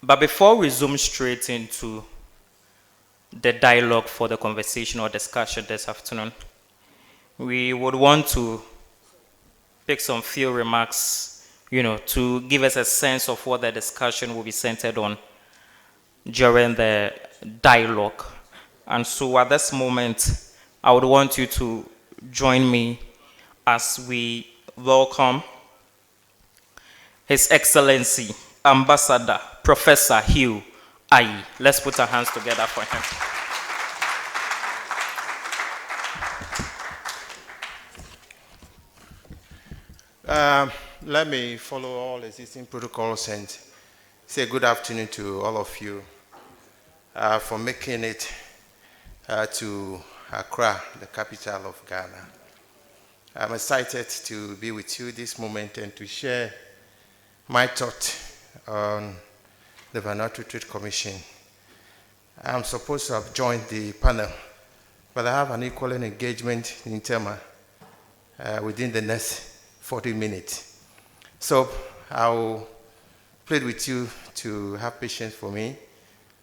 But before we zoom straight into the dialogue for the conversation or discussion this afternoon, we would want to pick some few remarks, to give us a sense of what the discussion will be centered on during the dialogue. And so at this moment, I would want you to join me as we welcome His Excellency, Ambassador Professor Hugh Ayi. Let's put our hands together for him. Let me follow all existing protocols and say good afternoon to all of you for making it to Accra, the capital of Ghana. I'm excited to be with you this moment and to share my thought on the Vanuatu Trade Commission. I'm supposed to have joined the panel, but I have an equal engagement in Tema within the next 40 minutes. So I'll plead with you to have patience for me.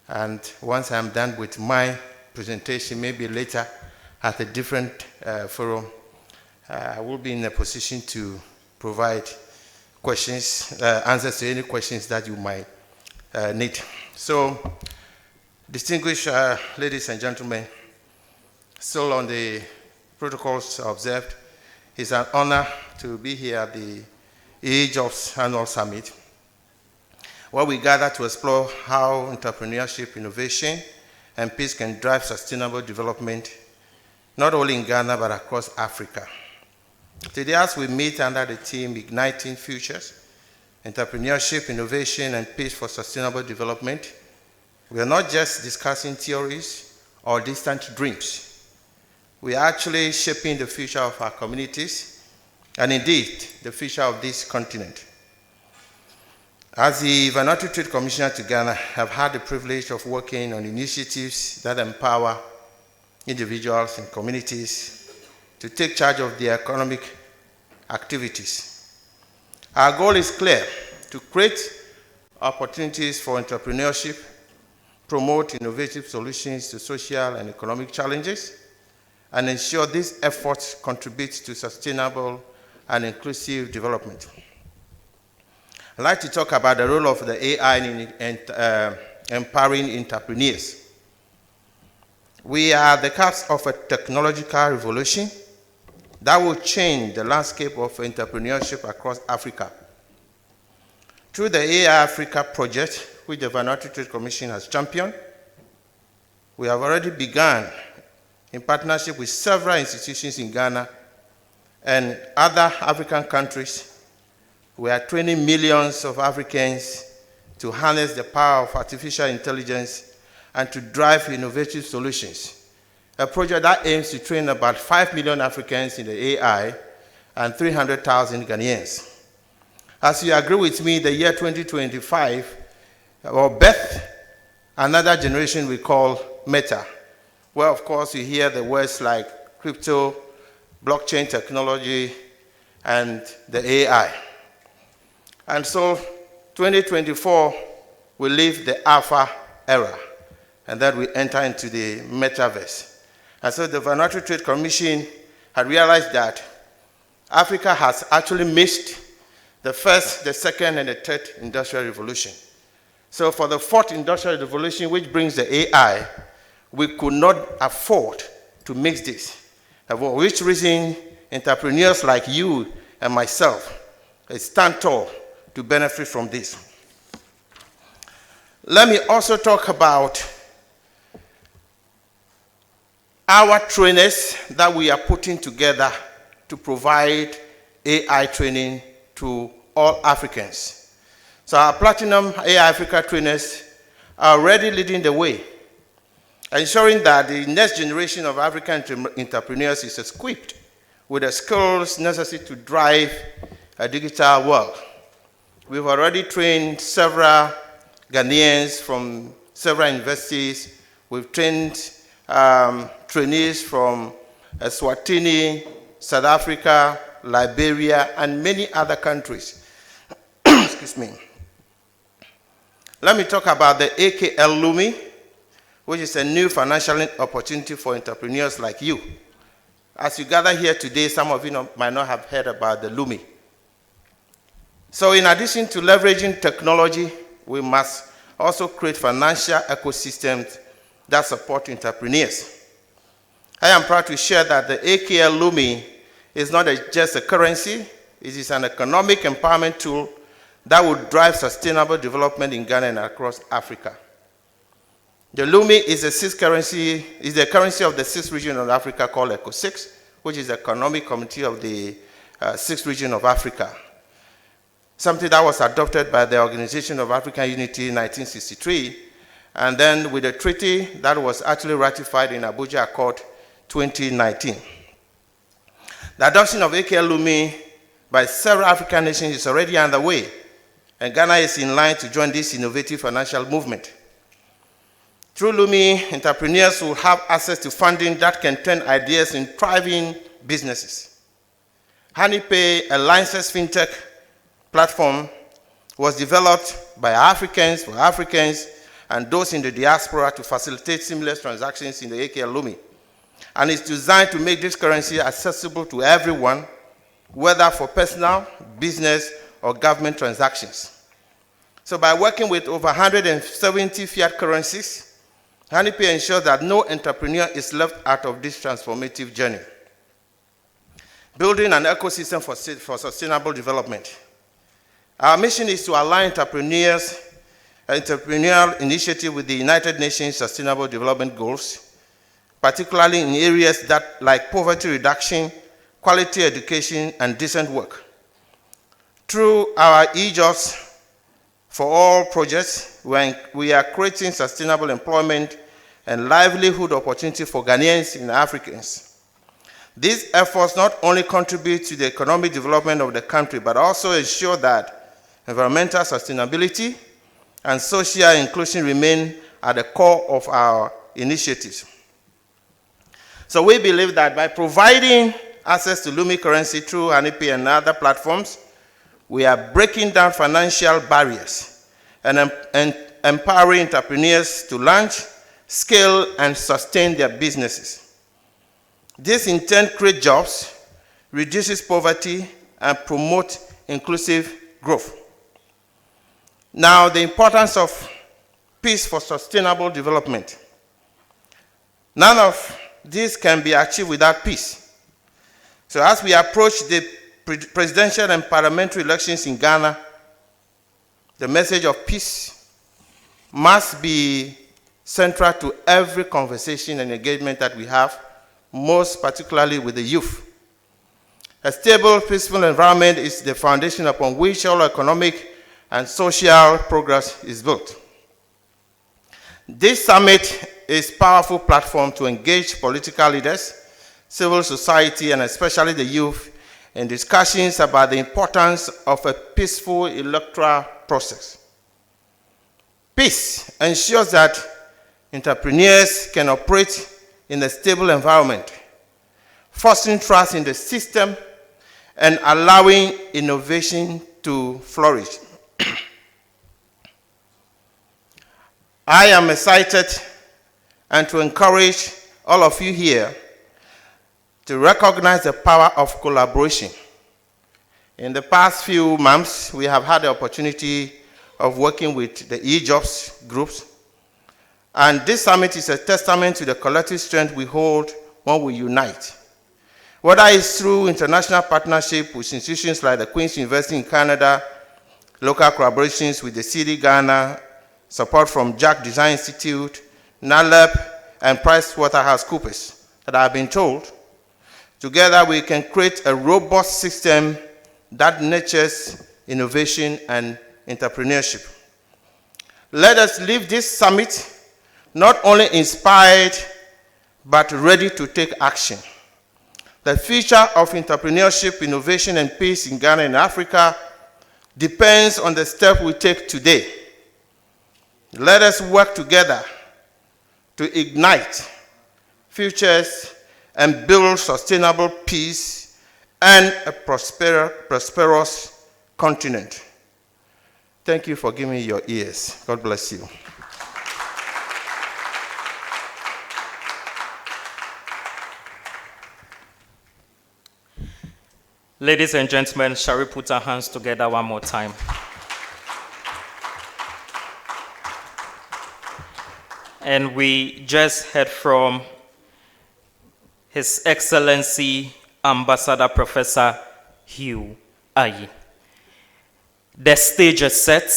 And once I'm done with my presentation, maybe later at a different forum, I will be in a position to provide questions, answers to any questions that you might need. So, distinguished ladies and gentlemen, still on the protocols observed, it's an honor to be here at the E-Jobs Annual Summit, where we gather to explore how entrepreneurship, innovation, and peace can drive sustainable development, not only in Ghana, but across Africa. Today, as we meet under the theme Igniting Futures, Entrepreneurship, Innovation, and Peace for Sustainable Development, we are not just discussing theories or distant dreams. We are actually shaping the future of our communities, and indeed, the future of this continent. As the Vanuatu Trade Commissioner to Ghana, I have had the privilege of working on initiatives that empower individuals and communities to take charge of their economic activities. Our goal is clear: to create opportunities for entrepreneurship, promote innovative solutions to social and economic challenges, and ensure these efforts contribute to sustainable and inclusive development. I'd like to talk about the role of the AI in empowering entrepreneurs. We are at the cusp of a technological revolution that will change the landscape of entrepreneurship across Africa. Through the AI Africa project, which the Vanuatu Trade Commission has championed, we have already begun in partnership with several institutions in Ghana and other African countries. We are training millions of Africans to harness the power of artificial intelligence and to drive innovative solutions. A project that aims to train about 5 million Africans in the AI and 300,000 Ghanaians. As you agree with me, the year 2025 will birth another generation we call Meta. Well, of course, you hear the words like crypto, blockchain technology, and the AI. And so 2024 will leave the alpha era, and then we enter into the metaverse. And so the Vanuatu Trade Commission had realized that Africa has actually missed the first, the second, and the third industrial revolution. So for the fourth industrial revolution, which brings the AI, we could not afford to miss this. For which reason, entrepreneurs like you and myself stand tall to benefit from this. Let me also talk about our trainers that we are putting together to provide AI training to all Africans. So our Platinum AI Africa trainers are already leading the way, ensuring that the next generation of African entrepreneurs is equipped with the skills necessary to drive a digital world. We've already trained several Ghanaians from several universities. We've trained trainees from Eswatini, South Africa, Liberia, and many other countries. Excuse me. Let me talk about the AKL Lumi, which is a new financial opportunity for entrepreneurs like you. As you gather here today, some of you might not have heard about the Lumi. So in addition to leveraging technology, we must also create financial ecosystems that support entrepreneurs. I am proud to share that the AKL Lumi is not just a currency, it is an economic empowerment tool that will drive sustainable development in Ghana and across Africa. The Lumi is the currency of the sixth region of Africa called ECO6, which is the economic community of the sixth region of Africa. Something that was adopted by the Organization of African Unity in 1963, and then with a treaty that was actually ratified in Abuja Accord 2019. The adoption of AKL Lumi by several African nations is already underway, and Ghana is in line to join this innovative financial movement. Through Lumi, entrepreneurs will have access to funding that can turn ideas into thriving businesses. HoneyPay, a licensed fintech platform, was developed by Africans for Africans and those in the diaspora to facilitate seamless transactions in the AKL Lumi. And it's designed to make this currency accessible to everyone, whether for personal, business, or government transactions. So by working with over 170 fiat currencies, HoneyPay ensures that no entrepreneur is left out of this transformative journey. Building an ecosystem for sustainable development. Our mission is to align entrepreneurial initiative with the United Nations Sustainable Development Goals, particularly in areas like poverty reduction, quality education, and decent work. Through our E-Jobs4All projects, we are creating sustainable employment and livelihood opportunity for Ghanaians and Africans. These efforts not only contribute to the economic development of the country, but also ensure that environmental sustainability and social inclusion remain at the core of our initiatives. So we believe that by providing access to Lumi currency through HoneyPay and other platforms, we are breaking down financial barriers and empowering entrepreneurs to launch, scale, and sustain their businesses. This in turn creates jobs, reduces poverty, and promotes inclusive growth. Now, the importance of peace for sustainable development. None of this can be achieved without peace. So as we approach the presidential and parliamentary elections in Ghana, the message of peace must be central to every conversation and engagement that we have, most particularly with the youth. A stable, peaceful environment is the foundation upon which all economic and social progress is built. This summit is a powerful platform to engage political leaders, civil society, and especially the youth in discussions about the importance of a peaceful electoral process. Peace ensures that entrepreneurs can operate in a stable environment, fostering trust in the system and allowing innovation to flourish. I am excited and to encourage all of you here to recognize the power of collaboration. In the past few months, we have had the opportunity of working with the E-Jobs groups, and this summit is a testament to the collective strength we hold when we unite. Whether it's through international partnership with institutions like the Queen's University in Canada, local collaborations with the City Ghana, support from Jack Design Institute, NAELP, and PricewaterhouseCoopers that I have been told, together we can create a robust system that nurtures innovation and entrepreneurship. Let us leave this summit not only inspired, but ready to take action. The future of entrepreneurship, innovation, and peace in Ghana and Africa depends on the step we take today. Let us work together to ignite futures and build sustainable peace and a prosperous continent. Thank you for giving me your ears. God bless you. Ladies and gentlemen, shall we put our hands together one more time? And we just heard from His Excellency Ambassador Professor Hugh Ayi. The stage is set,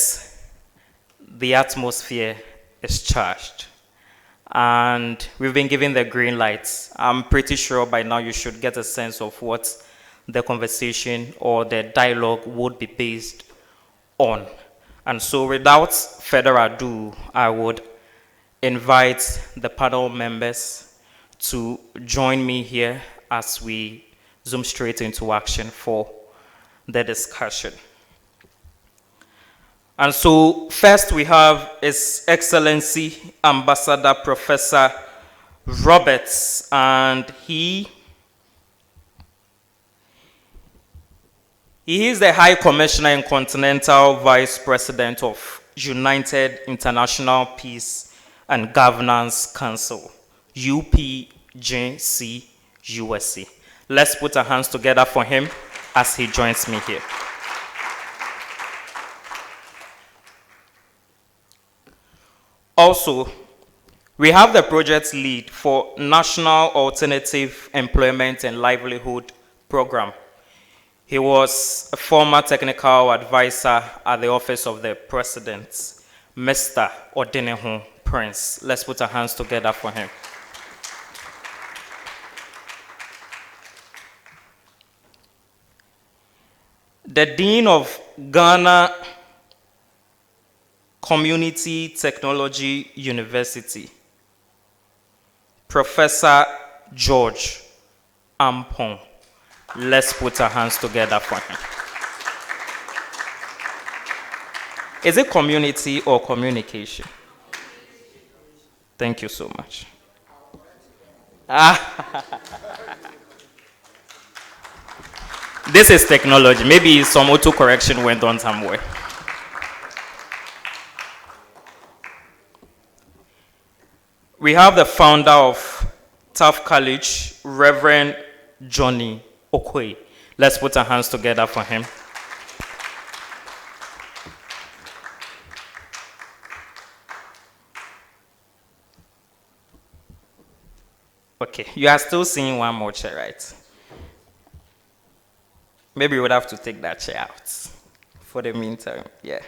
the atmosphere is charged, and we've been given the green lights. I'm pretty sure by now you should get a sense of what the conversation or the dialogue would be based on. And so without further ado, I would invite the panel members to join me here as we zoom straight into action for the discussion. And so first we have His Excellency Ambassador Professor Roberts, and he is the High Commissioner and Continental Vice President of United International Peace and Governance Council, UIPGC, USA. Let's put our hands together for him as he joins me here. Also, we have the project lead for National Alternative Employment and Livelihood Program. He was a former technical advisor at the Office of the President, Mr. Odeneho Prince. Let's put our hands together for him. The Dean of Ghana Community Technology University, Professor George Ampong. Let's put our hands together for him. Is it community or communication? Thank you so much. This is technology. Maybe some auto-correction went on somewhere. We have the founder of Taft College, Reverend Johnnie Oquaye. Let's put our hands together for him. Okay, you are still seeing one more chair, right? Maybe you would have to take that chair out for the meantime. Yeah.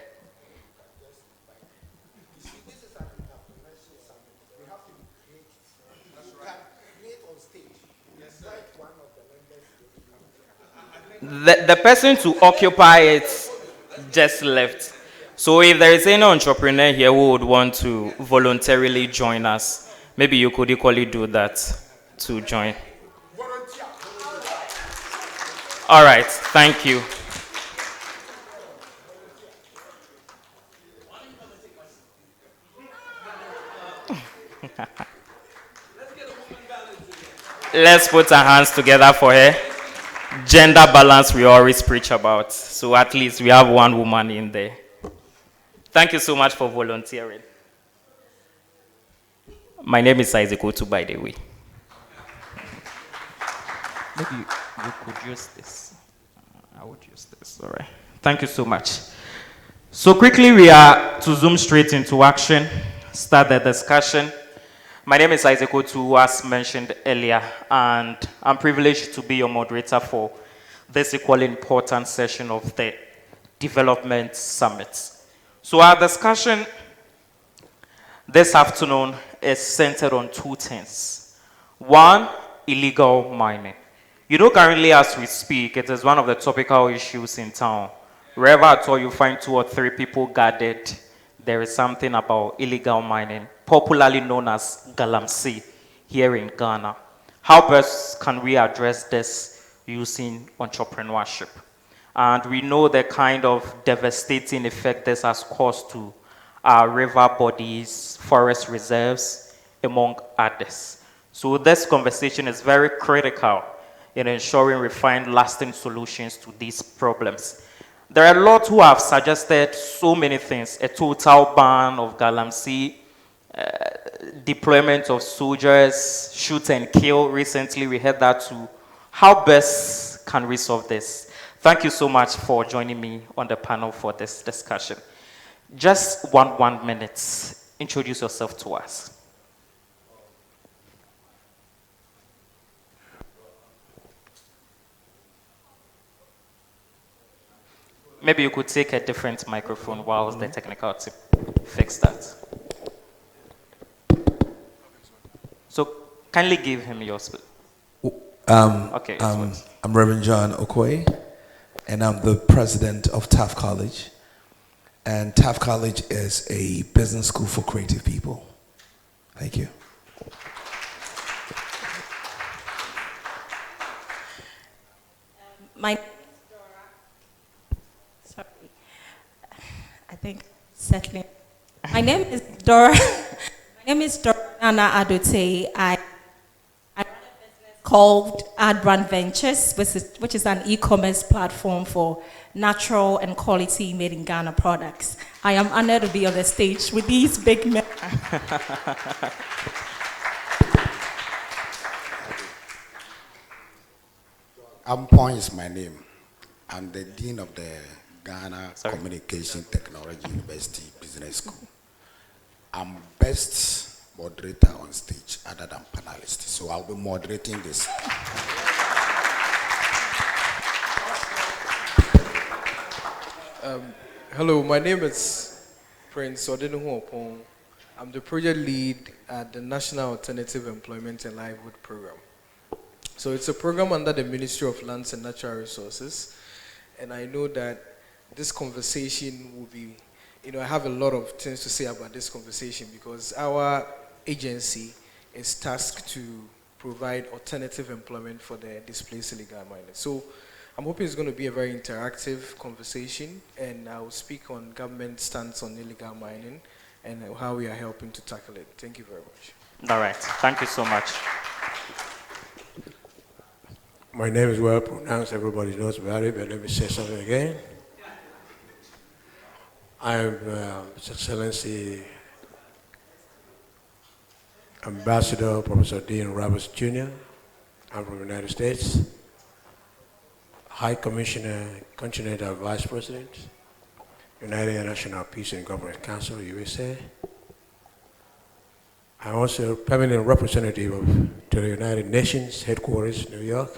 The person to occupy it just left. So if there is any entrepreneur here who would want to voluntarily join us, maybe you could equally do that to join. All right, thank you. Let's put our hands together for her. Gender balance we always preach about. So at least we have one woman in there. Thank you so much for volunteering. My name is Isaac Otu, by the way. Maybe you could use this. I would use this. All right. Thank you so much. So quickly we are to zoom straight into action, start the discussion. My name is Isaac Otu, as mentioned earlier, and I'm privileged to be your moderator for this equally important session of the Development Summit. So our discussion this afternoon is centered on two things. One, illegal mining. You know, currently as we speak, it is one of the topical issues in town. Wherever at all you find 2 or 3 people gathered, there is something about illegal mining, popularly known as galamsey, here in Ghana. How best can we address this using entrepreneurship? And we know the kind of devastating effect this has caused to our river bodies, forest reserves, among others. So this conversation is very critical in ensuring we find lasting solutions to these problems. There are a lot who have suggested so many things: a total ban of galamsey, deployment of soldiers, shoot and kill. Recently, we heard that too. How best can we solve this? Thank you so much for joining me on the panel for this discussion. Just one minute. Introduce yourself to us. Maybe you could take a different microphone while the technical team fix that. So kindly give him your split. Okay. I'm Reverend John Oquaye, and I'm the president of Taft College. And Taft College is a business school for creative people. Thank you. My name is Dora. Sorry. I think settling. My name is Dora. My name is Dora Naana Adotey. I run a business called Adbrand Ventures, which is an e-commerce platform for natural and quality made in Ghana products. I am honored to be on the stage with these big men. Ampong is my name. I'm the Dean of the Ghana Communication Technology University Business School. I'm best moderator on stage other than panelist. So I'll be moderating this. Hello, my name is Prince Odeneho Oppong. I'm the project lead at the National Alternative Employment and Livelihood Program. So it's a program under the Ministry of Lands and Natural Resources. And I know that this conversation will be, I have a lot of things to say about this conversation because our agency is tasked to provide alternative employment for the displaced illegal miners. So I'm hoping it's going to be a very interactive conversation, and I will speak on government stance on illegal mining and how we are helping to tackle it. Thank you very much. All right. Thank you so much. My name is well pronounced, everybody knows about it, but let me say something again. I'm His Excellency Ambassador Professor Dean Roberts Jr. I'm from the United States. High Commissioner, Continental Vice President, United National Peace and Government Council, USA. I'm also a permanent representative to the United Nations headquarters, New York.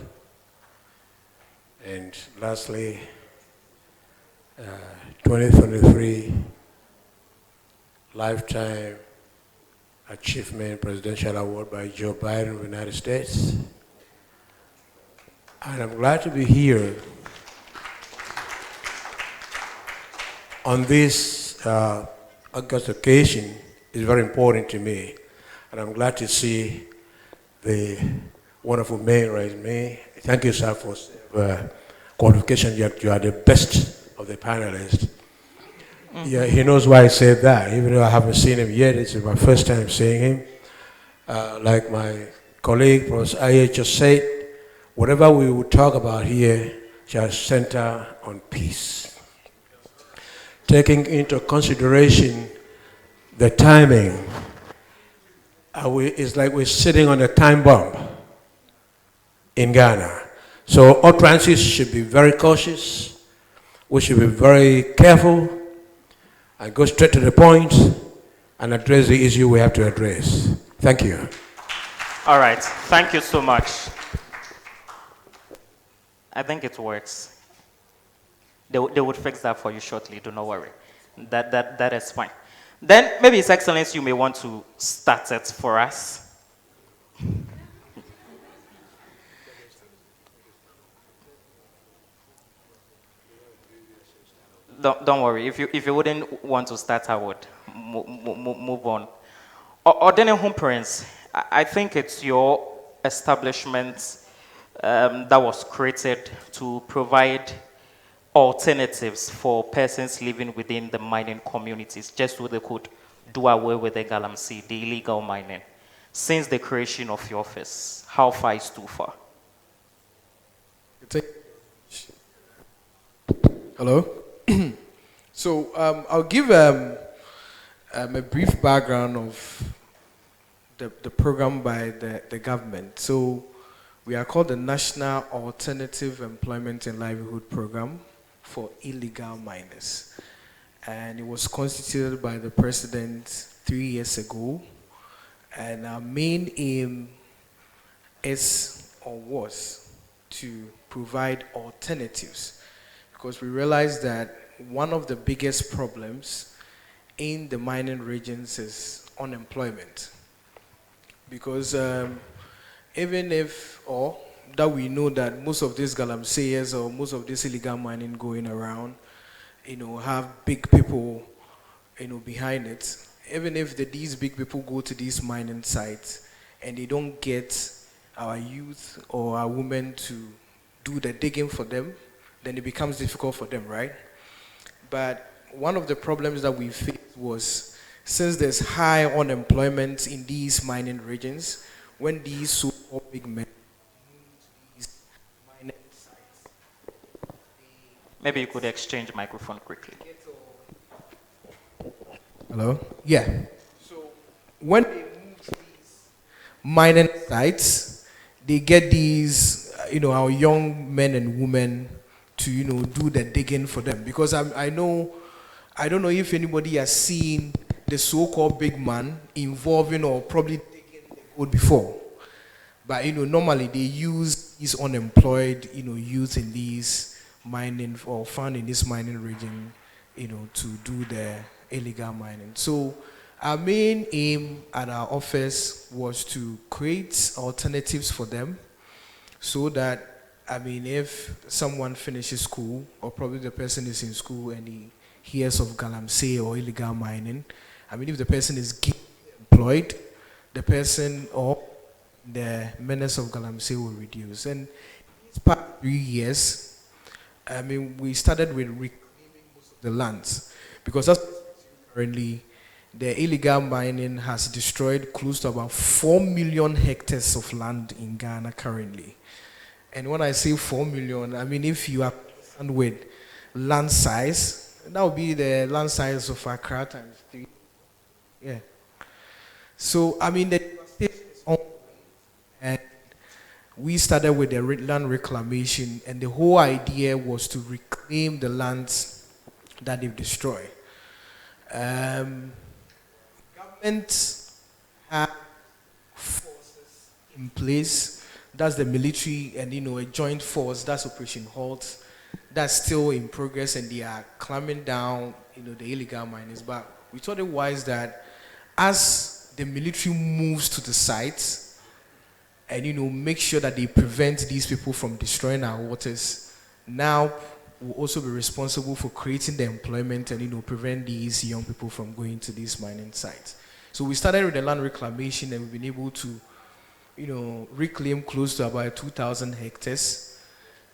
And lastly, 2023 Lifetime Achievement Presidential Award by Joe Biden of the United States. And I'm glad to be here on this August occasion. It's very important to me. And I'm glad to see the wonderful mayor right me. Thank you, sir, for qualification. You are the best of the panelists. Yeah, he knows why I said that. Even though I haven't seen him yet, it's my first time seeing him. Like my colleague, Prof. Aye just said, whatever we will talk about here shall center on peace. Taking into consideration the timing, it's like we're sitting on a time bomb in Ghana. So utterances should be very cautious. We should be very careful and go straight to the point and address the issue we have to address. Thank you. All right. Thank you so much. I think it works. They would fix that for you shortly. Do not worry. That is fine. Then maybe His Excellency, you may want to start it for us. Don't worry. If you wouldn't want to start, I would move on. Odeneho Prince, I think it's your establishment that was created to provide alternatives for persons living within the mining communities, just so they could do away with the galamsey, the illegal mining. Since the creation of your office, how far is too far? Hello? So I'll give a brief background of the program by the government. So we are called the National Alternative Employment and Livelihood Program for illegal miners. And it was constituted by the president 3 years ago. And our main aim is or was to provide alternatives, because we realized that one of the biggest problems in the mining regions is unemployment. Because even if, or that we know that most of these galamseyers or most of this illegal mining going around, have big people, behind it. Even if these big people go to these mining sites and they don't get our youth or our women to do the digging for them, then it becomes difficult for them, right? But one of the problems that we faced was, since there's high unemployment in these mining regions, when these so-called big men these mining sites, Maybe you could exchange microphone quickly. hello? Yeah. So when they move to these mining sites, they get these, our young men and women to, do the digging for them. Because I don't know if anybody has seen the so-called big man involving or probably digging the gold before. But, normally they use these unemployed, youth in these mining or found in this mining region, to do the illegal mining. So our main aim at our office was to create alternatives for them, so that, if someone finishes school, or probably the person is in school and he hears of galamsey or illegal mining, if the person is employed, the person or the menace of galamsey will reduce. And it's past 3 years, we started with reclaiming most of the lands, because that's currently the illegal mining has destroyed close to about 4 million hectares of land in Ghana currently. And when I say 4 million, if you are concerned with land size, that would be the land size of Accra times 3. Yeah. So, the devastation is on, and we started with the land reclamation, and the whole idea was to reclaim the lands that they've destroyed. Government have forces in place. That's the military, and a joint force, that's Operation Halt, that's still in progress, and they are clamping down the illegal miners. But we thought it wise that as the military moves to the sites and make sure that they prevent these people from destroying our waters, now will also be responsible for creating the employment and prevent these young people from going to these mining sites. So we started with the land reclamation, and we've been able to reclaim close to about 2,000 hectares,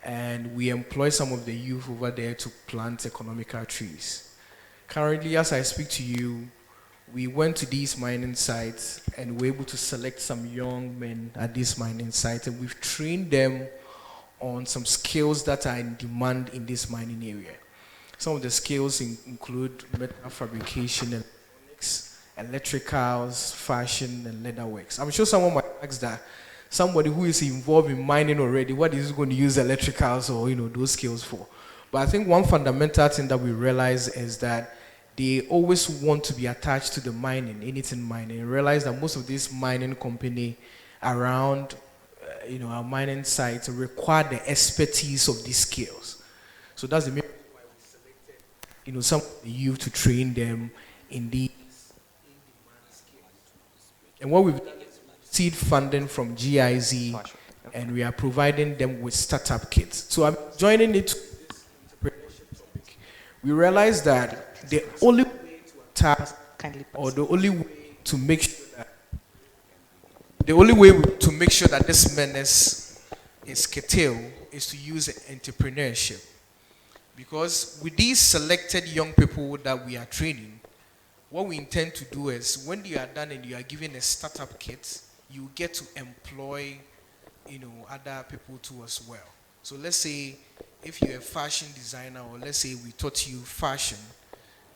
and we employ some of the youth over there to plant economical trees. Currently, as I speak to you, we went to these mining sites and were able to select some young men at these mining sites, and we've trained them on some skills that are in demand in this mining area. Some of the skills include metal fabrication, electronics, electricals, fashion, and leatherworks. I'm sure someone might ask that somebody who is involved in mining already, what is he going to use electricals or those skills for? But I think one fundamental thing that we realize is that they always want to be attached to the mining, anything mining. And realize that most of these mining company around our mining sites require the expertise of these skills. So that's the main reason why we selected some of the youth to train them in these in-demand skills. And what we've done is seed funding from GIZ, and we are providing them with startup kits. So I'm joining it to this entrepreneurship topic. We realize that the only way to attack, or the only way to make sure that this menace is curtailed is to use entrepreneurship. Because with these selected young people that we are training, what we intend to do is, when you are done and you are given a startup kit, you get to employ, other people too as well. So let's say if you're a fashion designer, or let's say we taught you fashion,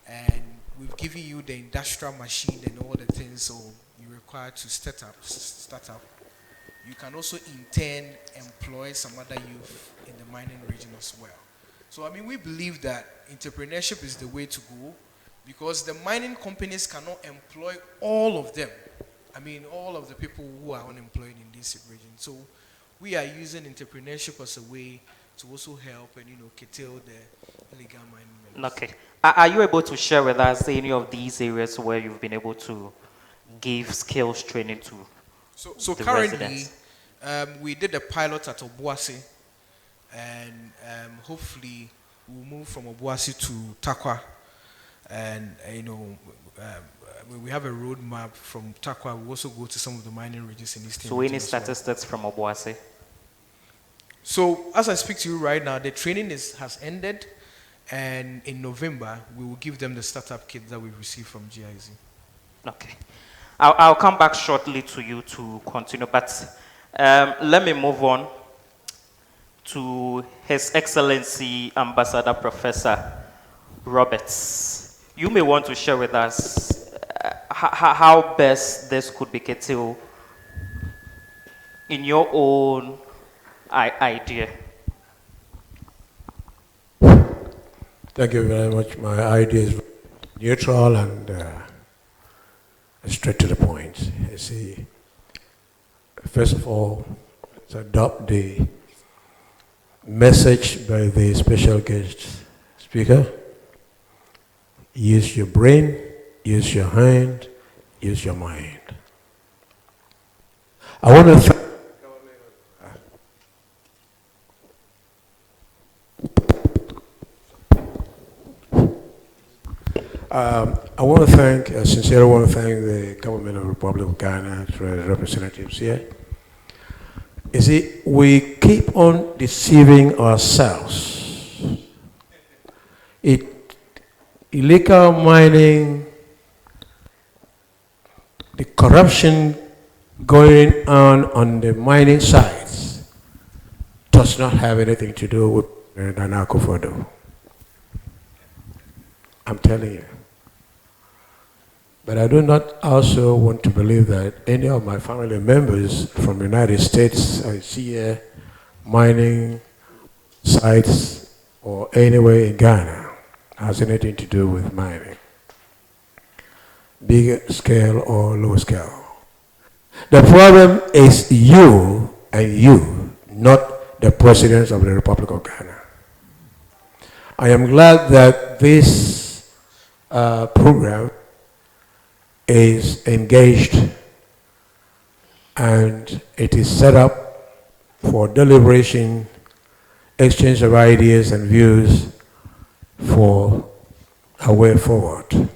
and we've given you the industrial machine and all the things so you require to start up, you can also in turn employ some other youth in the mining region as well. So I mean, we believe that entrepreneurship is the way to go, because the mining companies cannot employ all of them. I mean, all of the people who are unemployed in this region. So we are using entrepreneurship as a way to also help and, curtail the illegal mining. Okay. Are you able to share with us any of these areas where you've been able to give skills training to So the currently, residents? we did a pilot at Obuasi, and hopefully we'll move from Obuasi to Takwa, and we have a roadmap from Takwa. We also go to some of the mining regions in Eastern. So any statistics from Obuasi? So as I speak to you right now, the training has ended, and in November we will give them the startup kit that we received from GIZ. Okay. I'll come back shortly to you to continue, but let me move on to His Excellency Ambassador Professor Roberts. You may want to share with us how best this could be curtailed in your own idea. Thank you very much. My idea is neutral and straight to the point. You see, first of all, let's adopt the message by the special guest speaker. Use your brain, use your hand, use your mind. I want to I want to thank, sincerely want to thank the government of the Republic of Ghana, representatives here. You see, we keep on deceiving ourselves. Illegal mining, the corruption going on the mining sites does not have anything to do with Nana Akufo-Addo. I'm telling you. But I do not also want to believe that any of my family members from the United States I see here mining sites or anywhere in Ghana has anything to do with mining, big scale or low scale. The problem is you and you, not the presidents of the Republic of Ghana. I am glad that this program is engaged and it is set up for deliberation, exchange of ideas and views for a way forward.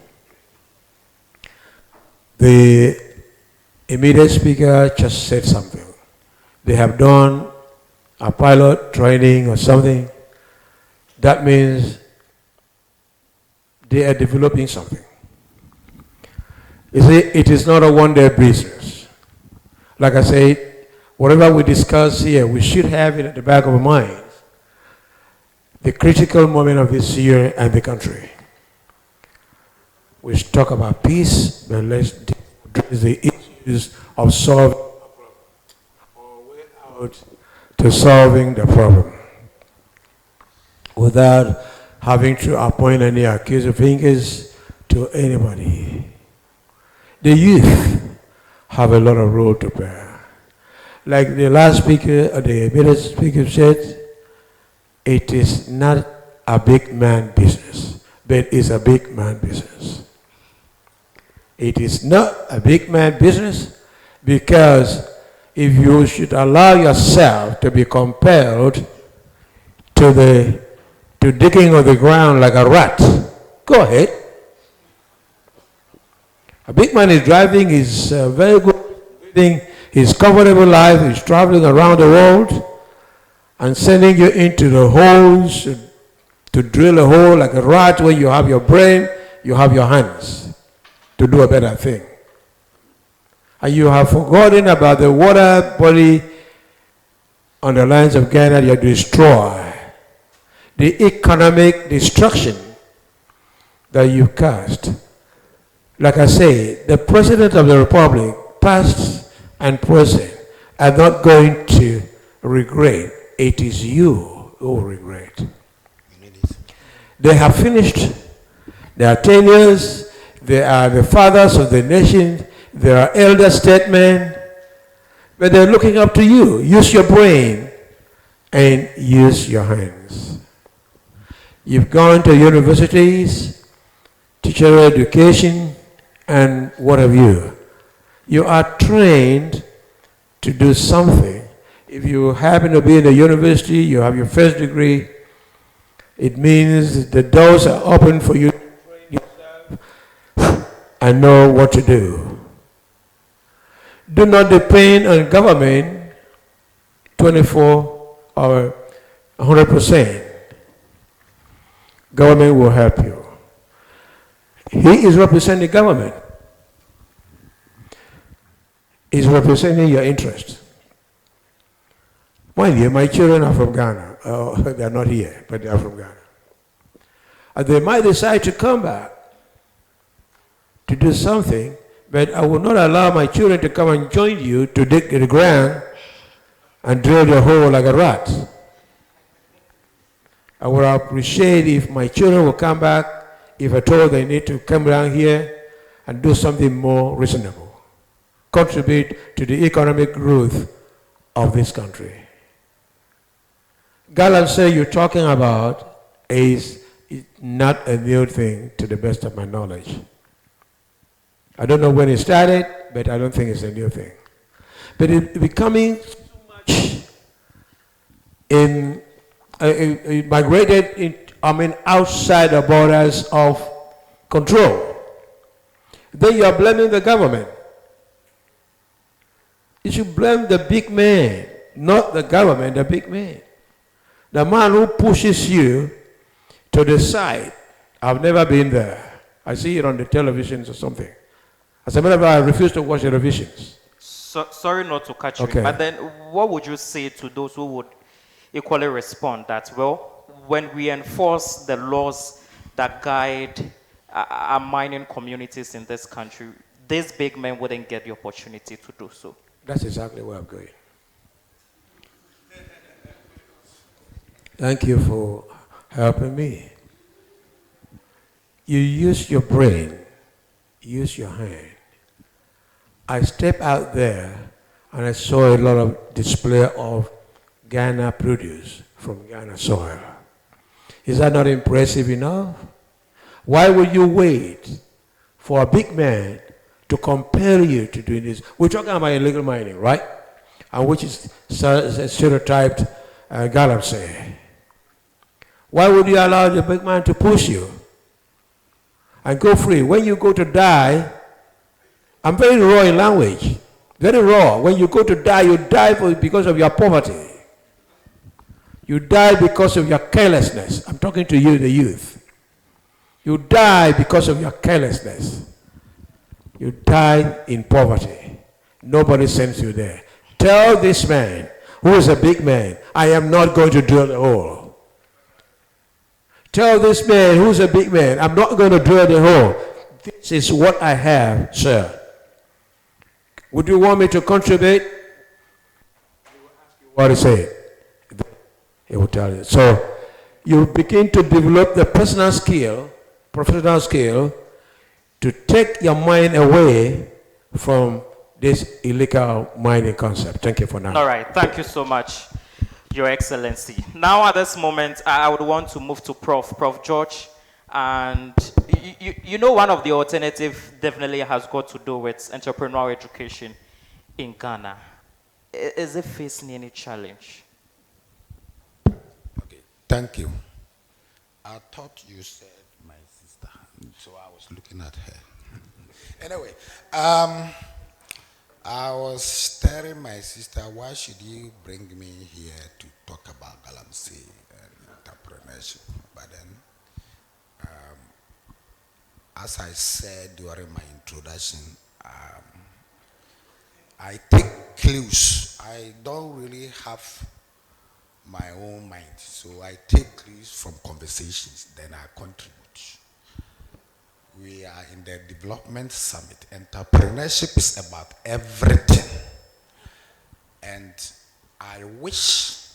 The immediate speaker just said something. They have done a pilot training or something. That means they are developing something. You see, it is not a one-day business. Like I say, whatever we discuss here, we should have it at the back of our minds. The critical moment of this year and the country. We talk about peace, but let's address the issues of solving or way out to solving the problem without having to appoint any accusing fingers to anybody. The youth have a lot of role to play. Like the last speaker, or the immediate speaker said, it is not a big man business, but it's a big man business. It is not a big man business because if you should allow yourself to be compelled to digging on the ground like a rat, go ahead. A big man is driving his very good, living his comfortable life, he's traveling around the world and sending you into the holes to drill a hole like a rat. When you have your brain, you have your hands to do a better thing. And you have forgotten about the water body on the lands of Ghana you destroy. the economic destruction that you caused. Like I say, the President of the Republic, past and present, are not going to regret. It is you who will regret. They have finished their tenures. They are the fathers of the nation. They are elder statesmen. But they're looking up to you. Use your brain and use your hands. You've gone to universities, teacher education, and what have you. You are trained to do something. If you happen to be in a university, you have your first degree, it means the doors are open for you to train yourself and know what to do. Do not depend on government 24 or 100%. Government will help you. He is representing government. He's representing your interest. Mind you, my children are from Ghana. They are not here, but they are from Ghana. And they might decide to come back to do something, but I will not allow my children to come and join you to dig the ground and drill the hole like a rat. I would appreciate if my children will come back, if at all they need to come down here and do something more reasonable, contribute to the economic growth of this country. Galaxy you're talking about is not a new thing to the best of my knowledge. I don't know when it started, but I don't think it's a new thing. But it's becoming so much migrated outside the borders of control. Then you are blaming the government. You should blame the big man, not the government, the big man. The man who pushes you to the side. I've never been there. I see it on the televisions or something. As a matter of fact, I refuse to watch televisions. Sorry not to catch Okay. you, but then what would you say to those who would equally respond that, well, when we enforce the laws that guide our mining communities in this country, these big men wouldn't get the opportunity to do so? That's exactly where I'm going. Thank you for helping me. You use your brain, use your hand. I stepped out there and I saw a lot of display of Ghana produce from Ghana soil. Is that not impressive enough? Why would you wait for a big man to compel you to do this? We're talking about illegal mining, right? And which is stereotyped galaxy. Why would you allow the big man to push you and go free? When you go to die, I'm very raw in language, very raw. When you go to die, you die because of your poverty. You die because of your carelessness. I'm talking to you, the youth. You die because of your carelessness. You die in poverty. Nobody sends you there. Tell this man, who is a big man, I am not going to drill the hole. Tell this man, who's a big man, I'm not going to drill the hole. This is what I have, sir. Would you want me to contribute? He will ask you what he said. He will tell you. So you begin to develop the personal skill, professional skill, to take your mind away from this illegal mining concept. Thank you for now. All right. Thank you so much, Your Excellency. Now at this moment, I would want to move to Prof George. And you know, one of the alternatives definitely has got to do with entrepreneurial education in Ghana. Is it facing any challenge? Okay, thank you. I thought you said my sister, so I was looking at her. Anyway, I was telling my sister, why should you bring me here to talk about Galamsey and entrepreneurship? But then, as I said during my introduction, I take clues. I don't really have my own mind. So I take clues from conversations, then I contribute. We are in the development summit. Entrepreneurship is about everything. And I wish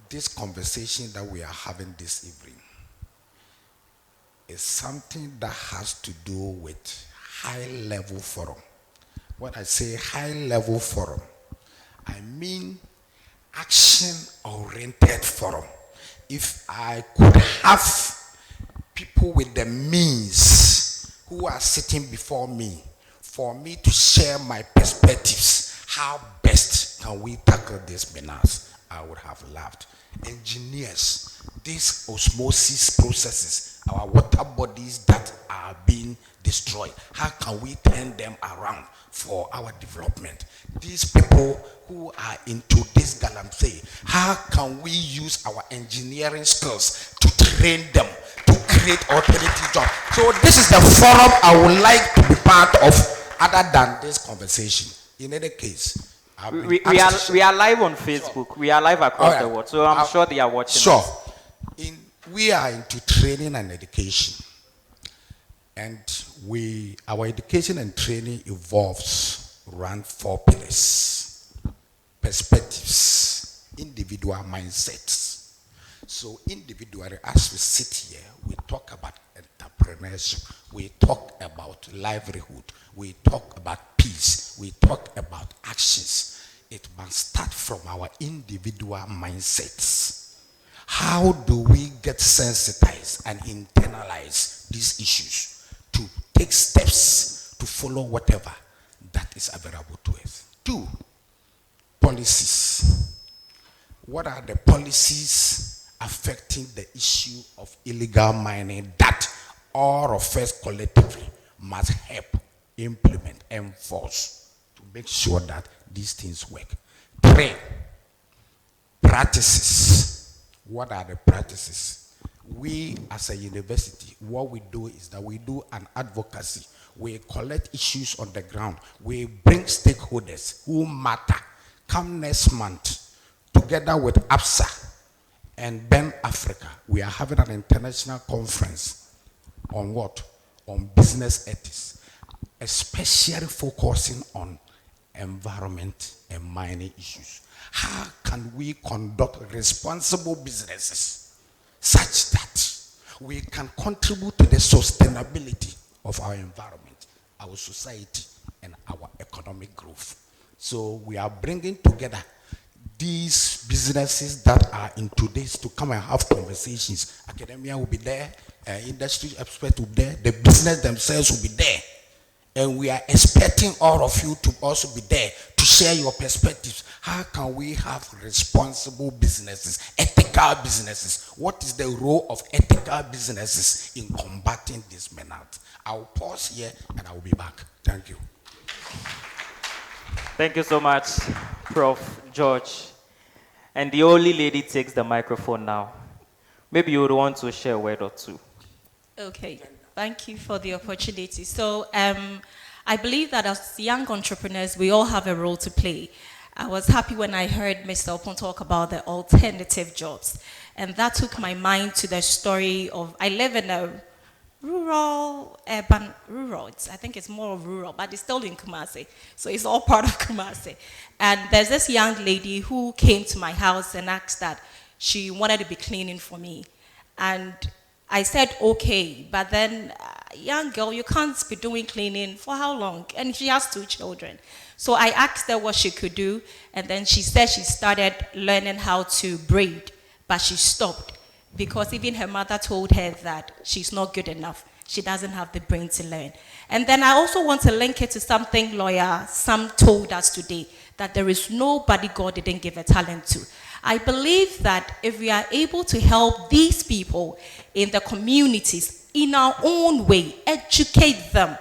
this conversation that we are having this evening is something that has to do with high-level forum. When I say high-level forum, I mean action-oriented forum. If I could have people with the means who are sitting before me for me to share my perspectives, how best can we tackle this menace, I would have laughed. Engineers, these osmosis processes, our water bodies that are being destroyed, how can we turn them around for our development? These people who are into this galamsey, how can we use our engineering skills to train them to create alternative jobs? So this is the forum I would like to be part of other than this conversation. In any case, we are live on Facebook. Sure. We are live across the world, so I'm sure they are watching. Sure. Us. We are into training and education, and our education and training evolves around 4 pillars: perspectives, individual mindsets. So individually, as we sit here, we talk about entrepreneurship, we talk about livelihood, we talk about peace, we talk about actions. It must start from our individual mindsets. How do we get sensitized and internalize these issues to take steps to follow whatever that is available to us? 2, policies. What are the policies affecting the issue of illegal mining that all of us collectively must help implement, enforce, to make sure that these things work? 3, practices. What are the practices? We as a university, what we do is that we do an advocacy. We collect issues on the ground. We bring stakeholders who matter. Come next month, together with APSA and Ben Africa, we are having an international conference on what? On business ethics, especially focusing on environment and mining issues. How can we conduct responsible businesses such that we can contribute to the sustainability of our environment, our society, and our economic growth? So we are bringing together these businesses that are into this to come and have conversations. Academia will be there, industry experts will be there, the business themselves will be there. And we are expecting all of you to also be there to share your perspectives. How can we have responsible businesses, ethical businesses? What is the role of ethical businesses in combating this menace? I'll pause here and I'll be back. Thank you. Thank you so much, Prof. George. And the only lady takes the microphone now. Maybe you would want to share a word or two. Okay. Thank you for the opportunity. So I believe that as young entrepreneurs, we all have a role to play. I was happy when I heard Mr. Oppong talk about the alternative jobs. And that took my mind to the story of, I live in a rural, I think it's more rural, but it's still in Kumasi. So it's all part of Kumasi. And there's this young lady who came to my house and asked that she wanted to be cleaning for me. And I said, okay, but then, young girl, you can't be doing cleaning for how long? And she has 2 children. So I asked her what she could do, and then she said she started learning how to braid, but she stopped because even her mother told her that she's not good enough. She doesn't have the brain to learn. And then I also want to link it to something lawyer Sam told us today, that there is nobody God didn't give a talent to. I believe that if we are able to help these people in the communities in our own way, educate them,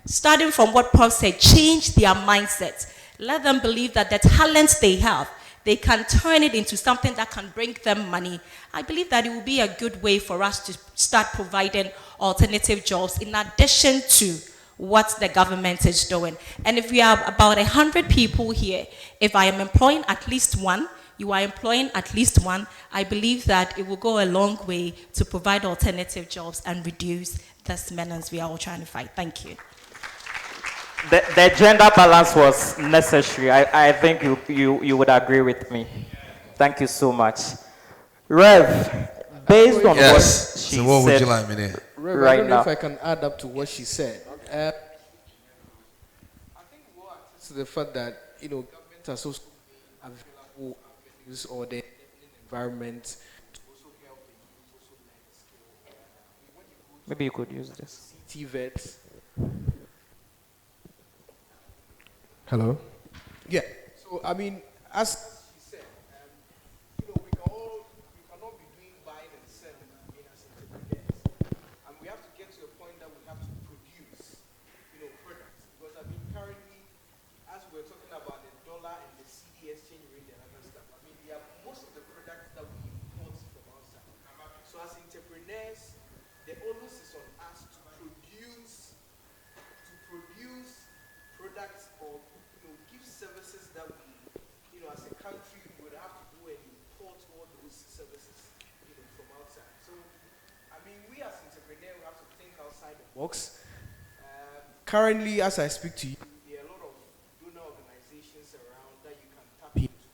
starting from what Prof said, change their mindsets, let them believe that the talents they have, they can turn it into something that can bring them money. I believe that it will be a good way for us to start providing alternative jobs in addition to what the government is doing. And if we have about 100 people here, if I am employing at least one, you are employing at least one, I believe that it will go a long way to provide alternative jobs and reduce this menace we are all trying to fight. Thank you. The gender balance was necessary. I think you would agree with me. Thank you so much. Rev, based on what she so what said, would you like me to? Rev, right I don't know now. if I can add up to what she said. I think what is the fact that governments are so available avenues or the environment to also help the youth also learn the skill. Maybe you could use this. TVET. Hello. Yeah. So I mean, as she said, we cannot be doing buying and selling as entrepreneurs, and we have to get to a point that we have to produce, products. Because I mean, currently, as we're talking about the dollar and the CD exchange rate and other stuff, I mean, most of the products that we import from outside. So as entrepreneurs, the onus is on us to produce products or give services that we, as a country, we would have to go and import all those services, from outside. So, I mean, we as entrepreneurs we have to think outside the box. Currently, as I speak to you, there are a lot of donor organizations around that you can tap into.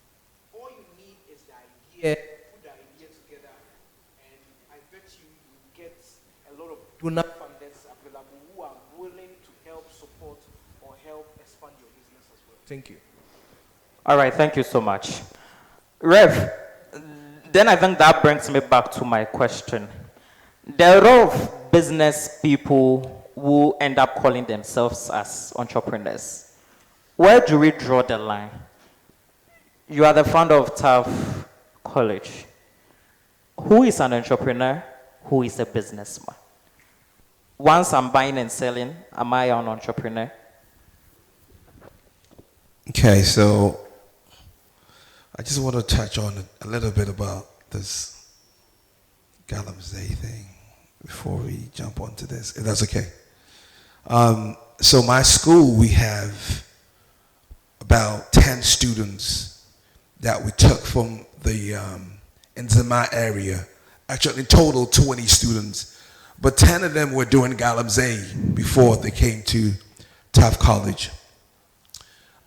All you need is the idea, put the idea together, and I bet you get a lot of donor funders available who are willing to help support or help expand your business as well. Thank you. All right, thank you so much. Rev, then I think that brings me back to my question. There are a lot of business people who end up calling themselves as entrepreneurs. Where do we draw the line? You are the founder of Taft College. Who is an entrepreneur? Who is a businessman? Once I'm buying and selling, am I an entrepreneur? Okay, so I just want to touch on a little bit about this Galamsey thing before we jump onto this, if that's okay. So my school, we have about 10 students that we took from the Nzema area. Actually, in total, 20 students. But 10 of them were doing Galamsey before they came to Taft College.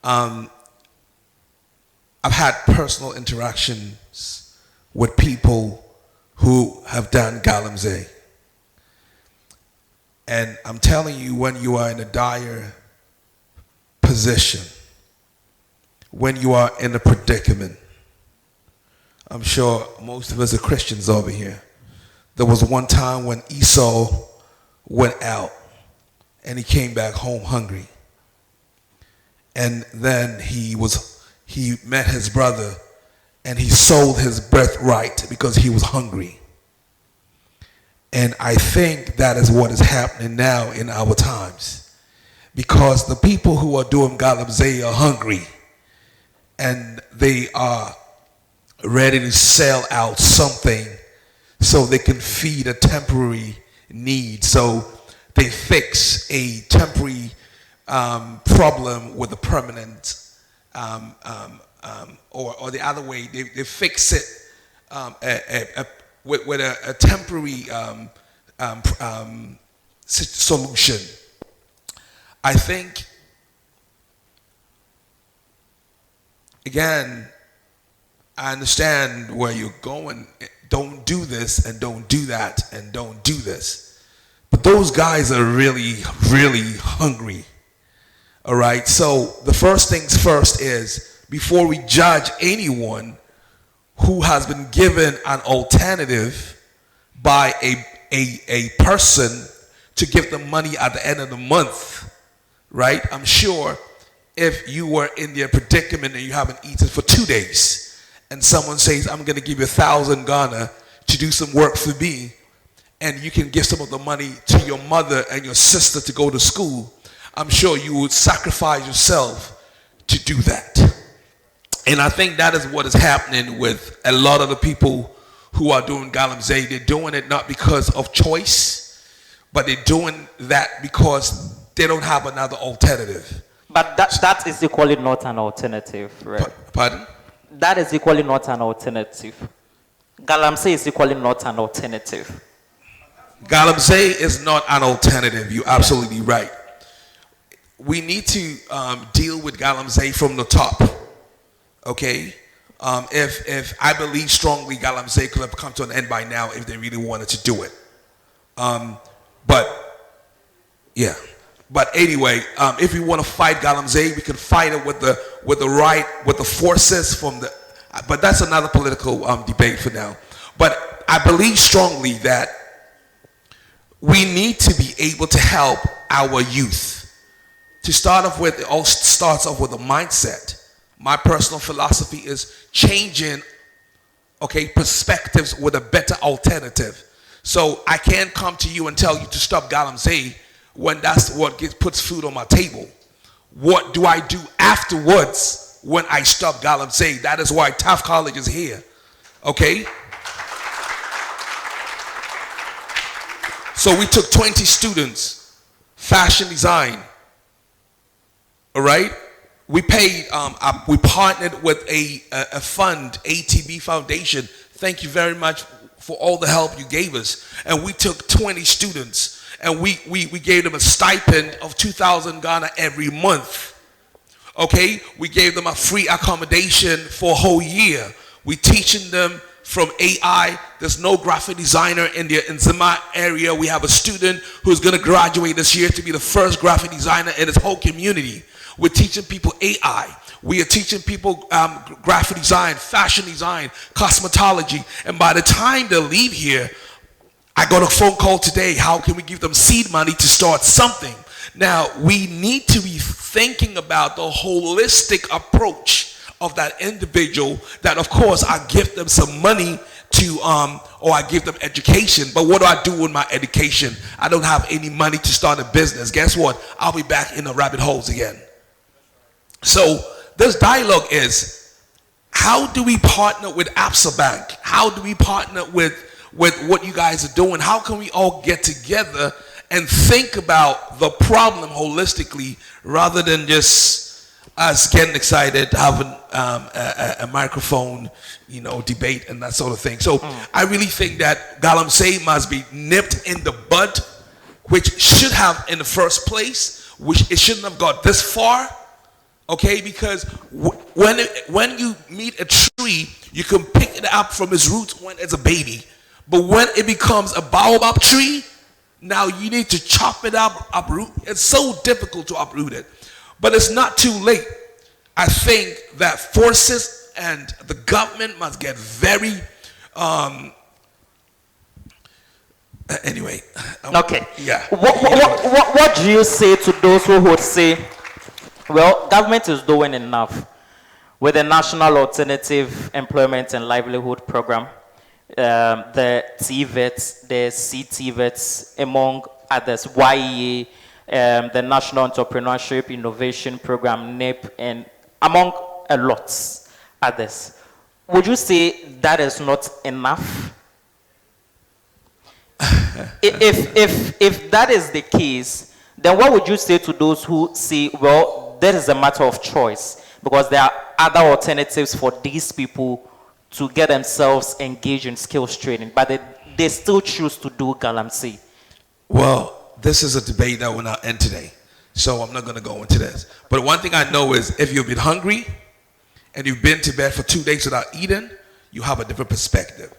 I've had personal interactions with people who have done Galamsey. And I'm telling you, when you are in a dire position, when you are in a predicament, I'm sure most of us are Christians over here. There was one time when Esau went out and he came back home hungry. And then he met his brother and he sold his birthright because he was hungry. And I think that is what is happening now in our times. Because the people who are doing Galamsey are hungry and they are ready to sell out something so they can feed a temporary need. So they fix a temporary problem with a permanent, or the other way, they fix it with a temporary solution. I think, again, I understand where you're going. Don't do this and don't do that and don't do this. But those guys are really, really hungry. All right, so the first things first is, before we judge anyone who has been given an alternative by a person to give them money at the end of the month, right? I'm sure if you were in their predicament and you haven't eaten for 2 days, and someone says, I'm going to give you 1,000 Ghana to do some work for me, and you can give some of the money to your mother and your sister to go to school, I'm sure you would sacrifice yourself to do that. And I think that is what is happening with a lot of the people who are doing Galamsey. They're doing it not because of choice, but they're doing that because they don't have another alternative. But that is equally not an alternative, right? Pardon? that is equally not an alternative. Galamsey is equally not an alternative. Galamsey is not an alternative. You're absolutely right. We need to deal with Galamsey from the top. Okay? If I believe strongly Galamsey could have come to an end by now if they really wanted to do it. But anyway, if we want to fight Galamsey, we can fight it with the forces from the. But that's another political debate for now. But I believe strongly that we need to be able to help our youth. To start off with, it all starts off with a mindset. My personal philosophy is changing, perspectives with a better alternative. So I can't come to you and tell you to stop Galamsey when that's what puts food on my table. What do I do afterwards when I stop Galamsey? That is why Taft College is here. Okay? So we took 20 students, fashion design. All right? We paid, we partnered with a fund, ATB Foundation. Thank you very much for all the help you gave us. And we took 20 students and we gave them a stipend of 2,000 Ghana every month. Okay? We gave them a free accommodation for a whole year. We teaching them from AI. There's no graphic designer in the Nzima area. We have a student who's going to graduate this year to be the first graphic designer in his whole community. We're teaching people AI. We are teaching people graphic design, fashion design, cosmetology. And by the time they leave here, I got a phone call today. How can we give them seed money to start something? Now, we need to be thinking about the holistic approach of that individual that, of course, I give them some money to, or I give them education. But what do I do with my education? I don't have any money to start a business. Guess what? I'll be back in the rabbit holes again. So this dialogue is, how do we partner with Absa Bank? How do we partner with what you guys are doing? How can we all get together and think about the problem holistically rather than just us getting excited, having a microphone, debate and that sort of thing. So I really think that Galamsey must be nipped in the bud, which should have in the first place, which it shouldn't have got this far. Okay, because when you meet a tree, you can pick it up from its roots when it's a baby. But when it becomes a baobab tree, now you need to chop it up, uproot. It's so difficult to uproot it. But it's not too late. I think that forces and the government must get very, anyway. Okay. Yeah. What do you say to those who would say, well, government is doing enough with the National Alternative Employment and Livelihood Program, the TVETs, the CTVETs, among others, YEA, the National Entrepreneurship Innovation Program, NAELP, and among a lot others. Would you say that is not enough? if that is the case, then what would you say to those who say, well, that is a matter of choice because there are other alternatives for these people to get themselves engaged in skills training, but they still choose to do Galamsey? Well, this is a debate that will not end today, so I'm not going to go into this. But one thing I know is if you've been hungry and you've been to bed for 2 days without eating, you have a different perspective.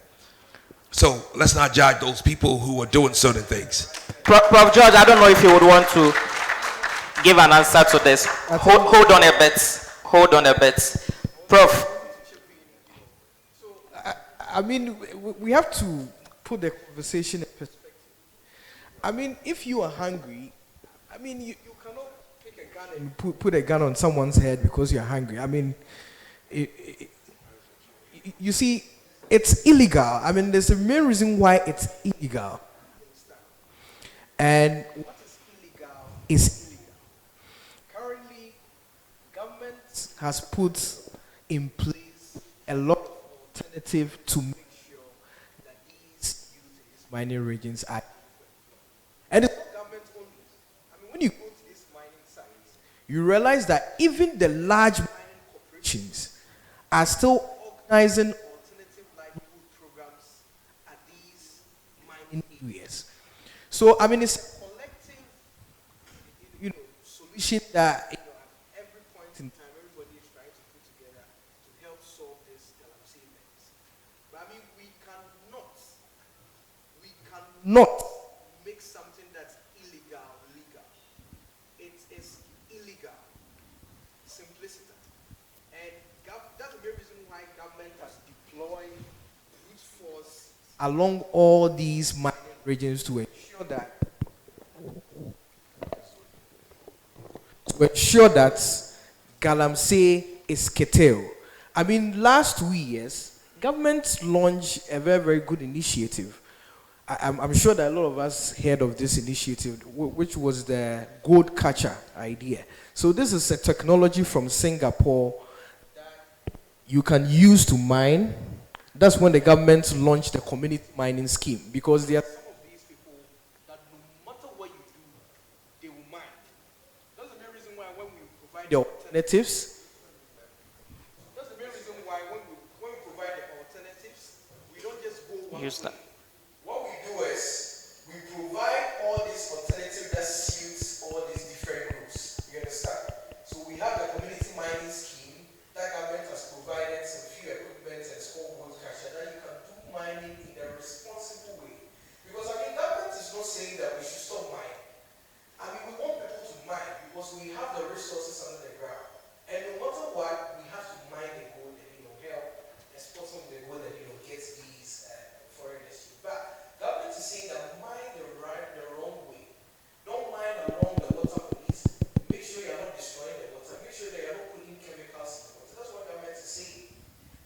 So let's not judge those people who are doing certain things. Prof. George, I don't know if you would want to give an answer to this. Hold on a bit. Hold on a bit. Prof. I mean, we have to put the conversation in perspective. I mean, if you are hungry, I mean, you cannot take a gun and put a gun on someone's head because you're hungry. I mean, you see, it's illegal. I mean, there's a main reason why it's illegal. And what is illegal is illegal. Currently, government has put in place a lot of alternative to make sure that these mining regions are. And it's not government only. I mean, when you go to these mining sites, you realize that even the large mining corporations are still organizing alternative livelihood programs at these mining areas. So, I mean, it's a collective, solution that, at every point in time, everybody is trying to put together to help solve this galamsey mess. But I mean, we cannot make something that's illegal legal. It is illegal. Simplicity. And that's the main reason why government has deployed brute force along all these mining regions to ensure that galamsey is curtailed. I mean, last 2 years, government launched a very, very good initiative. I'm sure that a lot of us heard of this initiative, which was the gold catcher idea. So this is a technology from Singapore that you can use to mine. That's when the government launched the community mining scheme, because there are some of these people that no matter what you do, they will mine. That's the main reason why when we provide the alternatives, we don't just go one Use that. way. What we do is we provide all these alternatives that suits all these different groups. You understand? So we have the community mining scheme that government has provided some few equipment and small gold catcher that you can do mining in a responsible way. Because I mean, government is not saying that we should stop mining. I mean, we want people to mine because we have the resources under the ground. And no matter what, we have to mine the gold and help export some of the gold and get these foreign industries. But government is saying that mine the wrong way. Don't mine along the water police. Make sure you're not destroying the water. Make sure that you're not putting chemicals in the water. That's what government is saying.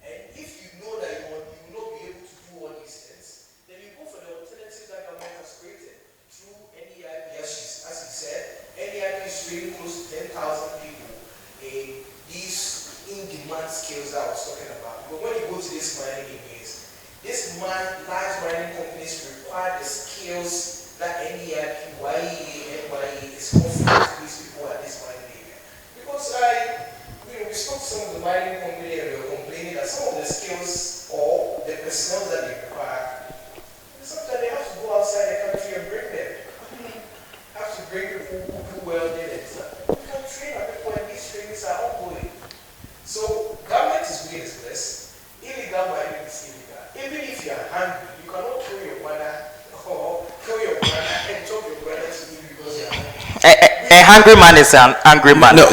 And if you know that you will not be able to do all these things, then you go for the alternative that government has created through NAELP. As he said, NAELP is really close to 10,000 people in these in-demand skills that I was talking about. But when you go to these mining areas, large mining companies require the skills that NAELP, YEA, NYE is offering to these people at this mining area. Because we spoke to some of the mining companies and they were complaining that some of the skills or the personnel that they require, sometimes they have to go outside the country and bring them. Have to bring people who do welding and stuff. We can train our people and these trainings are ongoing. So government is doing its best. Illegal mining is illegal. Even if you are hungry, you cannot kill your mother or kill your brother and chop your brother to eat because you are hungry. A hungry man is an angry man. No.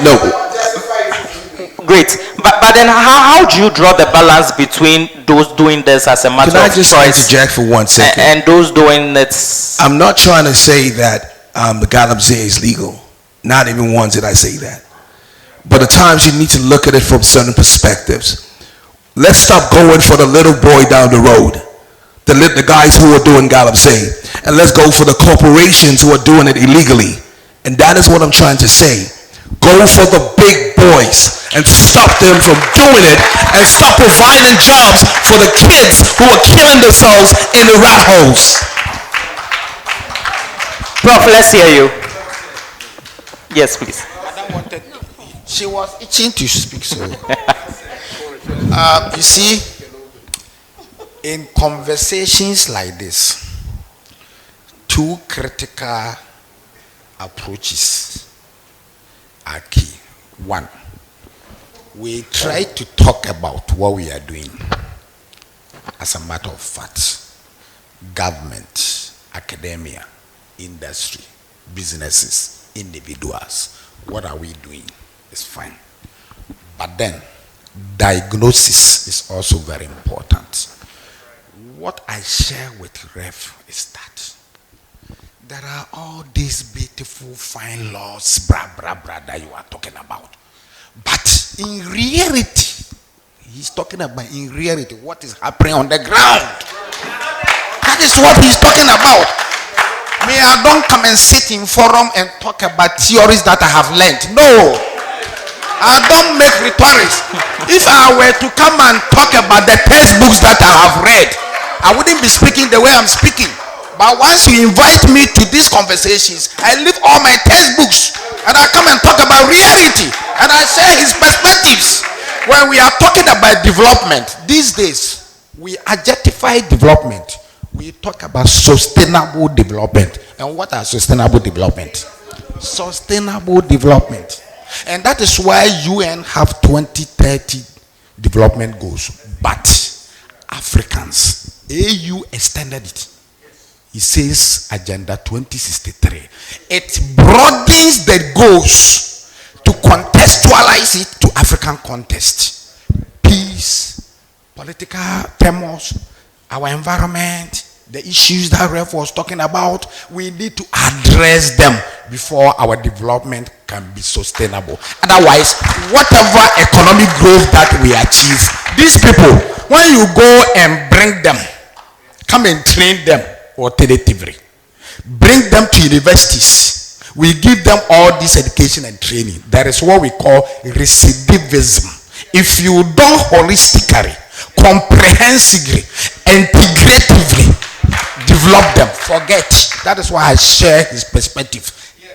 Great. But then how do you draw the balance between those doing this as a matter Can I of just choice interject for 1 second? and those doing it? I'm not trying to say that the galamsey is legal. Not even once did I say that. But at times you need to look at it from certain perspectives. Let's stop going for the little boy down the road, the guys who are doing galamsey, and let's go for the corporations who are doing it illegally. And that is what I'm trying to say. Go for the big boys and stop them from doing it, and stop providing jobs for the kids who are killing themselves in the rat holes. Prof, let's hear you. Yes, please. She was itching to speak, so. You see, in conversations like this, two critical approaches are key. One, we try to talk about what we are doing. As a matter of fact, government, academia, industry, businesses, individuals, what are we doing? It's fine. But then, diagnosis is also very important. What I share with Ref is that there are all these beautiful, fine laws, that you are talking about. But in reality, he's talking about in reality what is happening on the ground. That is what he's talking about. May I don't come and sit in forum and talk about theories that I have learned. No. I don't make rhetorics. If I were to come and talk about the textbooks that I have read, I wouldn't be speaking the way I'm speaking. But once you invite me to these conversations, I leave all my textbooks and I come and talk about reality and I share his perspectives. when we are talking about development, these days, we adjectify development. We talk about sustainable development. And what are sustainable development? Sustainable development. And that is why UN have 2030 development goals. But Africans, AU extended it. It says Agenda 2063. It broadens the goals to contextualize it to African context. Peace, political turmoil, our environment, the issues that Ref was talking about, we need to address them before our development can be sustainable. Otherwise, whatever economic growth that we achieve, these people, when you go and bring them, come and train them alternatively, bring them to universities, we give them all this education and training. That is what we call recidivism. If you don't holistically, comprehensively, integratively develop them, forget. That is why I share his perspective.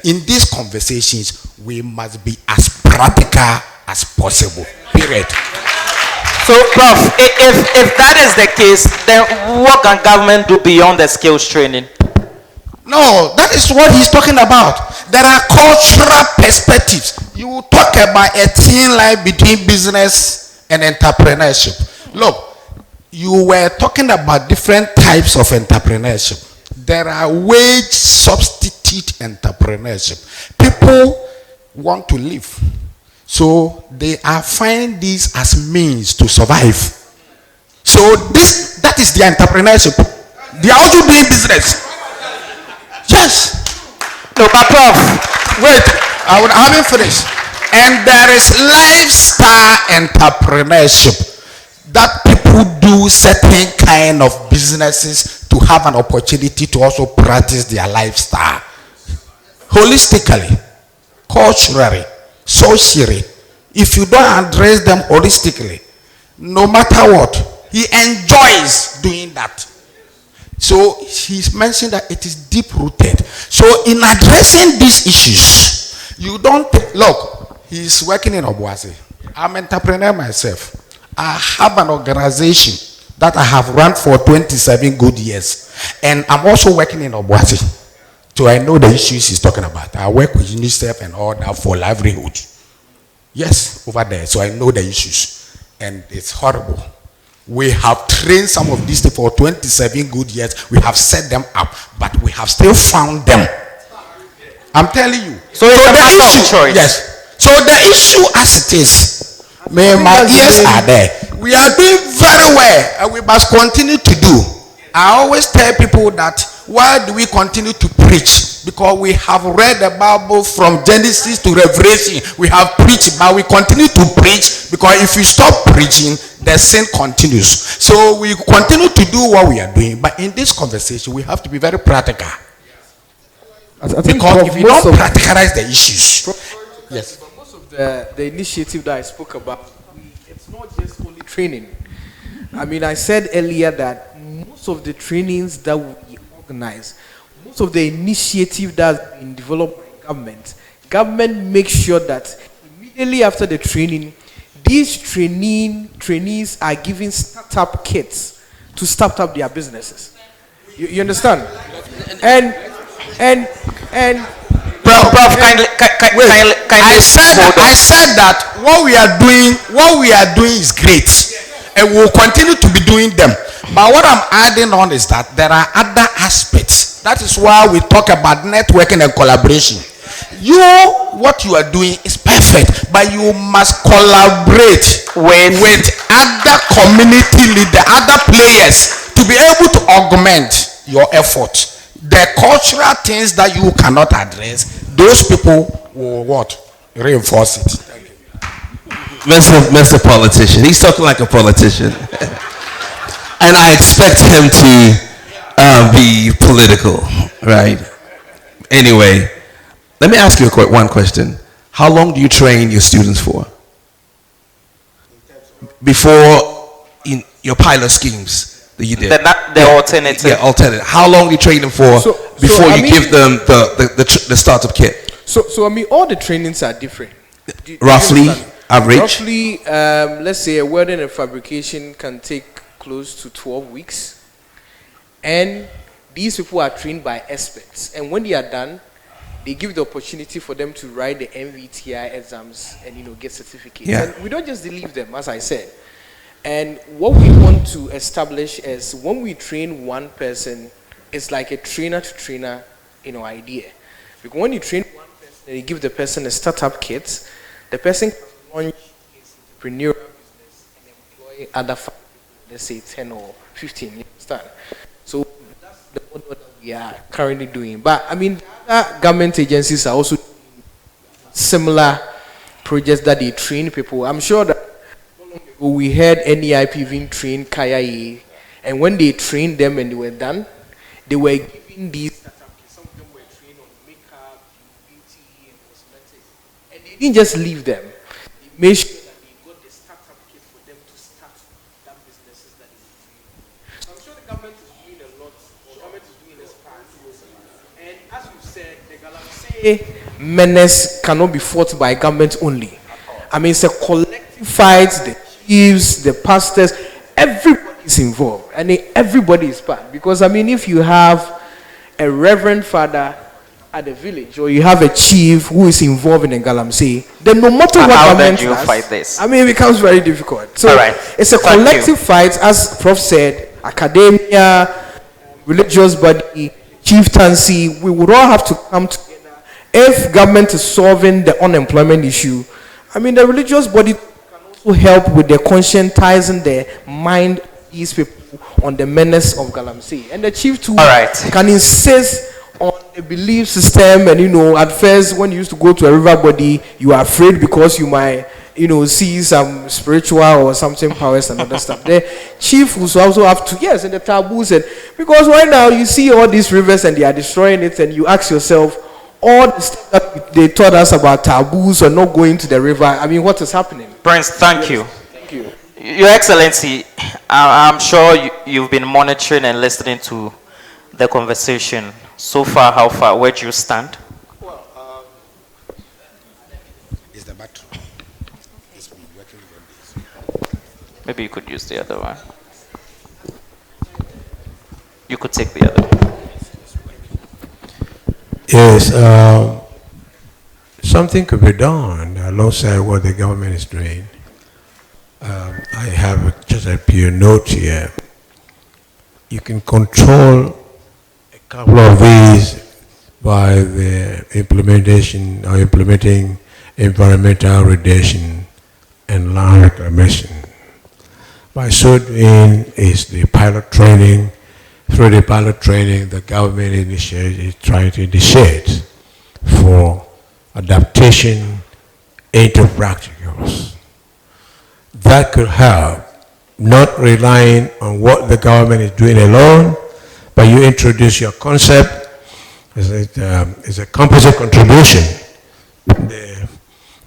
In these conversations, we must be as practical as possible. Period. So, Prof, if that is the case, then what can government do beyond the skills training? No, that is what he's talking about. There are cultural perspectives. You talk about a thin line between business and entrepreneurship. Look, you were talking about different types of entrepreneurship. There are wage substitute entrepreneurship. People want to live, so they are finding these as means to survive. So that is the entrepreneurship. They are also doing business. Yes. No, but Prof, wait, I haven't finished. And there is lifestyle entrepreneurship, that people do certain kind of businesses to have an opportunity to also practice their lifestyle holistically, culturally, socially. If you don't address them holistically, no matter what, he enjoys doing that. So he's mentioned that it is deep rooted. So in addressing these issues, you don't look, he's working in Obuasi. I'm an entrepreneur myself. I have an organization that I have run for 27 good years. And I'm also working in Obuasi. So I know the issues he's talking about. I work with UNICEF and all that for livelihood. Yes, over there. So I know the issues. And it's horrible. We have trained some of these for 27 good years. We have set them up, but we have still found them. I'm telling you. So it's a matter of choice. Yes. So the issue as it is, my ears are there. We are doing very well, and we must continue to do. I always tell people that, why do we continue to preach? Because we have read the Bible from Genesis to Revelation. We have preached, but we continue to preach, because if we stop preaching, the sin continues. So we continue to do what we are doing, but in this conversation, we have to be very practical. I think because if you don't practicalize the issues, yes. But most of the initiative that I spoke about, it's not just only training. I mean, I said earlier that most of the trainings that we organize, most of the initiative that's been developed by government makes sure that immediately after the training, these trainees are given startup kits to start up their businesses. You understand? And Prof, kindly I said that what we are doing is great, and we'll continue to be doing them. But what I'm adding on is that there are other aspects. That is why we talk about networking and collaboration. What you are doing is perfect, but you must collaborate with other community leaders, other players, to be able to augment your effort. The cultural things that you cannot address, those people will what? Reinforce it. Thank you. Mr. Politician. He's talking like a politician. And I expect him to be political, right? Anyway, let me ask you one question. How long do you train your students for? Before in your pilot schemes that you did? The alternative. Yeah, alternative. How long do you train them for before you give them the startup kit? So I mean, all the trainings are different. Roughly? Average? Roughly, let's say a welding and fabrication can take close to 12 weeks. And these people are trained by experts. And when they are done, they give the opportunity for them to write the MVTI exams and, get certificates. Yeah. And we don't just leave them, as I said. And what we want to establish is when we train one person, it's like a trainer to trainer, idea. Because when you train one person and you give the person a startup kit, the person can launch his entrepreneurial business and employ other 5 people, let's say 10 or 15, you understand? So that's the model that we are currently doing. But other government agencies are also doing similar projects that they train people. I'm sure that we had NAELP even train Kaya, and when they trained them and they were done, they were given these startup kits. Some of them were trained on makeup, beauty, and cosmetics, and they didn't just leave them. They made sure that they got the startup kit for them to start that businesses that they were doing. So I'm sure the government is doing a lot, or government is doing its part. And as you said, the Galamsey menace cannot be fought by government only. It's a collective fight. The chiefs, the pastors, everybody is involved, and everybody is part. Because if you have a reverend father at the village, or you have a chief who is involved in the Galamsey, then no matter what government you does, fight this? it becomes very difficult. So All right. it's a collective fight, as Prof said. Academia, religious body, chieftaincy, we would all have to come together. If government is solving the unemployment issue, the religious body can also help with the conscientizing the mind of these people on the menace of Galamsey. And the chief too can insist on the belief system. And at first when you used to go to a river body, you are afraid because you might see some spiritual or something powers and other stuff. The chief will also have to, and the taboos, and because right now you see all these rivers and they are destroying it, and you ask yourself, all the stuff that they taught us about taboos or not going to the river, what is happening? Prince, thank you. Thank you. Your Excellency, I'm sure you've been monitoring and listening to the conversation. So far, how far? Where do you stand? Is the battery? It's been working on this. Maybe you could use the other one. You could take the other one. Yes, something could be done alongside what the government is doing. I have just a pure note here. You can control a couple of these by the implementation or implementing environmental regulation and land reclamation. By so doing is the pilot training. Through the pilot training, the government is trying to initiate for adaptation into practicals. That could help, not relying on what the government is doing alone, but you introduce your concept. It's a composite contribution.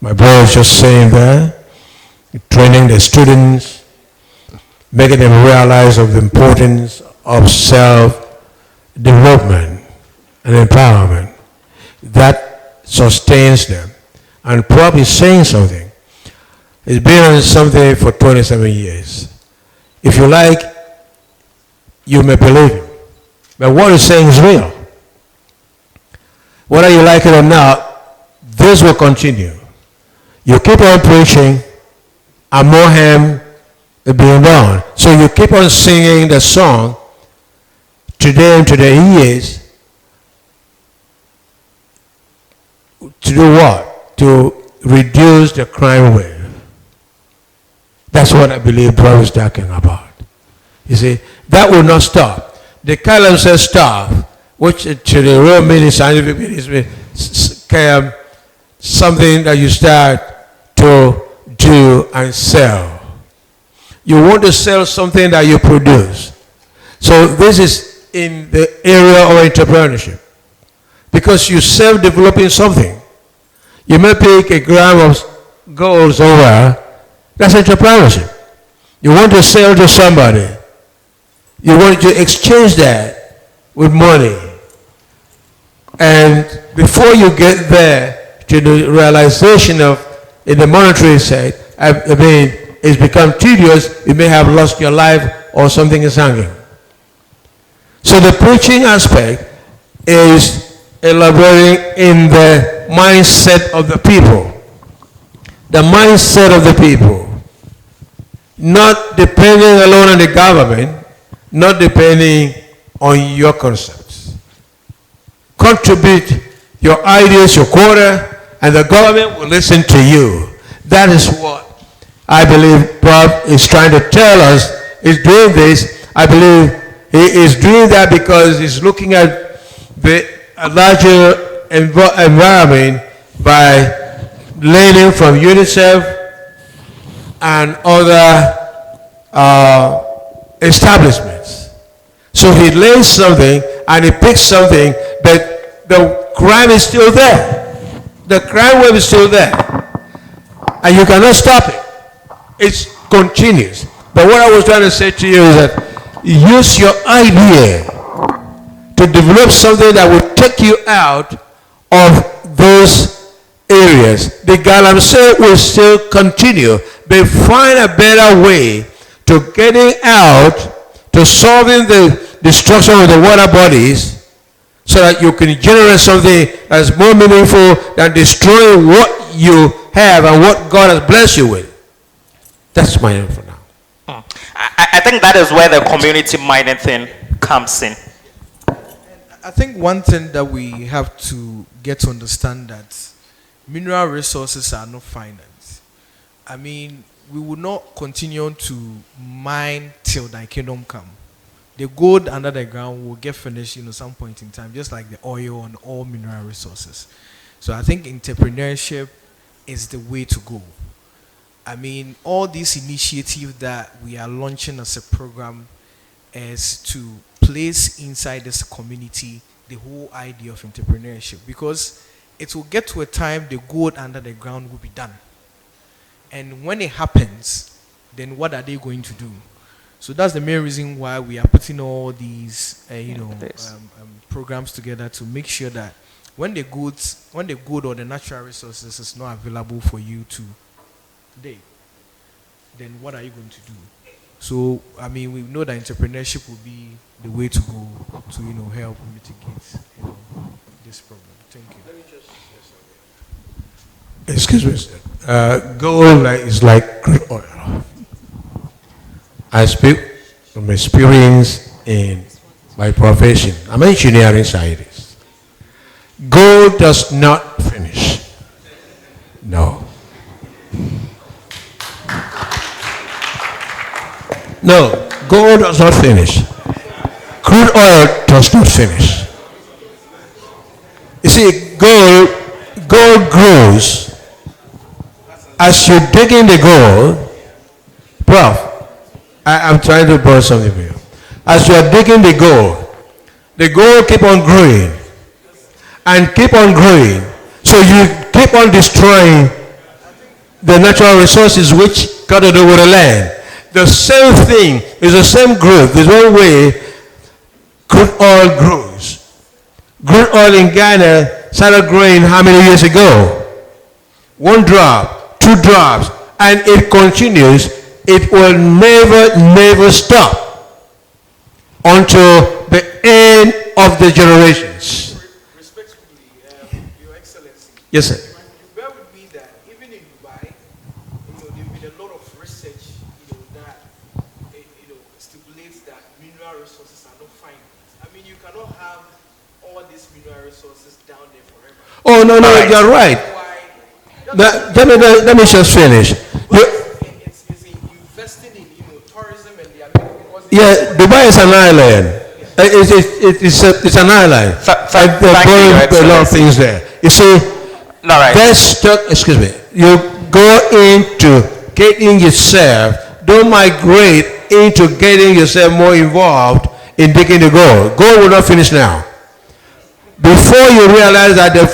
My brother was just saying that, training the students, making them realize of the importance of self-development and empowerment. That sustains them. And Prof is saying something. He's been on something for 27 years. If you like, you may believe him. But what he's saying is real. Whether you like it or not, this will continue. You keep on preaching, and more harm is being done. So you keep on singing the song today and to the years. To do what? To reduce the crime wave. That's what I believe Prof is talking about. You see, that will not stop. The Galamsey staff, which to the real meaning, scientific meaning, something that you start to do and sell. You want to sell something that you produce. So this is in the area of entrepreneurship. Because you're self-developing something. You may pick a gram of gold somewhere. That's entrepreneurship. You want to sell to somebody. You want to exchange that with money. And before you get there to the realization of in the monetary side, I mean, it's become tedious, you may have lost your life or something is hanging. So the preaching aspect is elaborating in the mindset of the people. The mindset of the people. Not depending alone on the government, not depending on your concepts. Contribute your ideas, your quota, and the government will listen to you. That is what I believe Prof is trying to tell us. He's doing this. I believe he is doing that because he's looking at the larger environment by learning from UNICEF and other establishments. So he learns something and he picks something, but the crime is still there. The crime wave is still there. And you cannot stop it. It's continuous. But what I was trying to say to you is that use your idea to develop something that will take you out of those areas. The galamsey will still continue, but find a better way to getting out, to solving the destruction of the water bodies, so that you can generate something that's more meaningful than destroying what you have and what God has blessed you with. That's my end for now. I think that is where the community minded thing comes in. I think one thing that we have to get to understand that mineral resources are not finite. I mean, we will not continue to mine till thy kingdom come. The gold under the ground will get finished, some point in time, just like the oil and all mineral resources. So I think entrepreneurship is the way to go. I mean, all these initiatives that we are launching as a program is to place inside this community the whole idea of entrepreneurship, because it will get to a time the gold under the ground will be done. And when it happens, then what are they going to do? So that's the main reason why we are putting all these, programs together to make sure that when the good or the natural resources is not available for you today, then what are you going to do? So, I mean, we know that entrepreneurship will be the way to go to, help mitigate, this problem. Thank you. Let me just say something. Excuse me, sir. Gold is like crude oil. I speak from experience in my profession. I'm an engineering scientist. Gold does not finish. No. No, gold does not finish. Crude oil does not finish. You see, gold grows as you dig in the gold. Prof, I'm trying to borrow something for you. As you are digging the gold keep on growing and keep on growing. So you keep on destroying the natural resources which got to do with the land. The same thing is the same growth. There's one way crude oil grows. Crude oil in Ghana started growing how many years ago? 1 drop, 2 drops, and it continues. It will never stop until the end of the generations. Respectfully, Your Excellency. Yes, sir. You bear with me that even in Dubai, there's been a lot of research, that stipulates that mineral resources are not finite. I mean, you cannot have all these mineral resources down there forever. Oh no, you're right. Let me just finish. Yeah, Dubai is an island. It's an island. There are a lot of things there. You see, let's talk, excuse me. You go into getting yourself, don't migrate into getting yourself more involved in digging the gold. Gold will not finish now. Before you realize that the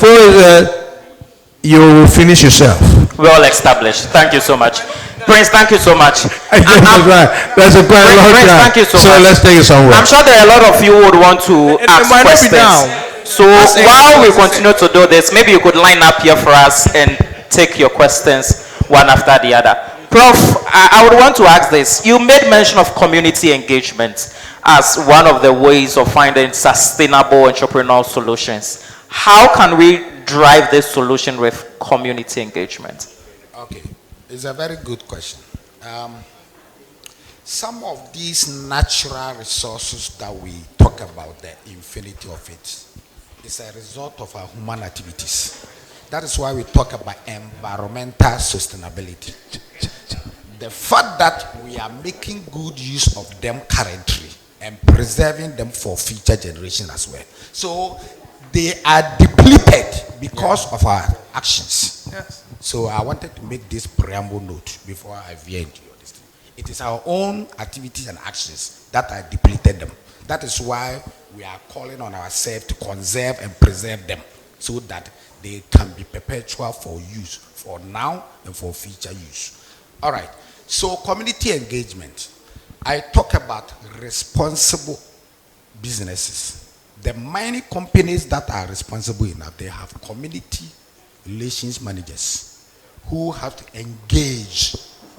you will finish yourself. Well established. Thank you so much. Prince, thank you so much. That's a quite long Prince, time. thank you so So much. let's take it somewhere. I'm sure there are a lot of you who would want to ask questions. So while we continue to do this, maybe you could line up here for us and take your questions one after the other. Prof, I would want to ask this. You made mention of community engagement as one of the ways of finding sustainable entrepreneurial solutions. How can we drive this solution with community engagement? Okay, it's a very good question. Some of these natural resources that we talk about, the infinity of it, is a result of our human activities. That is why we talk about environmental sustainability. The fact that we are making good use of them currently and preserving them for future generations as well. So they are depleted because of our actions. Yes. So I wanted to make this preamble note before I veer into your listing. It is our own activities and actions that are depleted them. That is why we are calling on ourselves to conserve and preserve them so that they can be perpetual for use, for now and for future use. All right. So community engagement. I talk about responsible businesses. The mining companies that are responsible enough, they have community relations managers who have to engage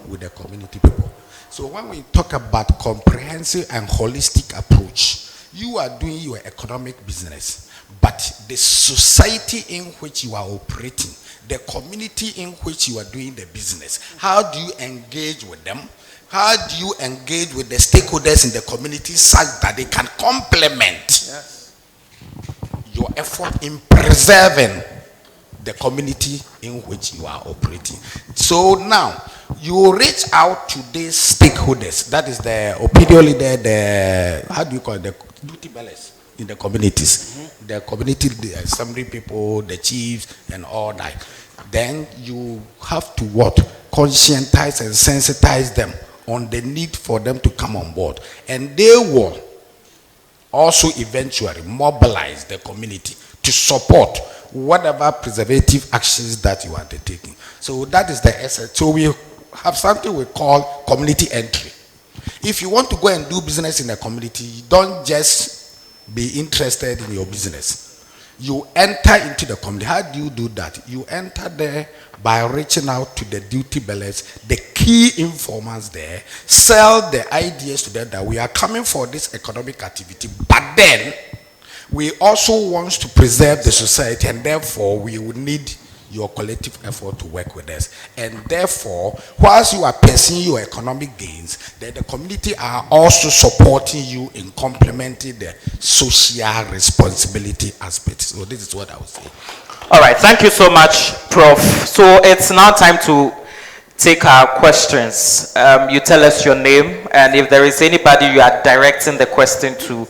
with the community people. So when we talk about comprehensive and holistic approach, you are doing your economic business, but the society in which you are operating, the community in which you are doing the business, how do you engage with them? How do you engage with the stakeholders in the community such that they can complement your effort in preserving the community in which you are operating? So now, you reach out to these stakeholders, that is the opinion leader, the, how do you call it, the duty bearers in the communities, the community, the assembly people, the chiefs, and all that. Then you have to what? Conscientize and sensitize them on the need for them to come on board. And they will also eventually mobilize the community to support whatever preservative actions that you are undertaking. So that is the essence. So we have something we call community entry. If you want to go and do business in a community, don't just be interested in your business. You enter into the community. How do you do that? You enter there by reaching out to the duty bearers, the key informants there, sell the ideas to them that we are coming for this economic activity, but then we also want to preserve the society, and therefore we will need your collective effort to work with us. And therefore, whilst you are pursuing your economic gains, then the community are also supporting you in complementing the social responsibility aspect. So this is what I would say. All right, thank you so much, Prof. So it's now time to take our questions. You tell us your name, and if there is anybody you are directing the question to,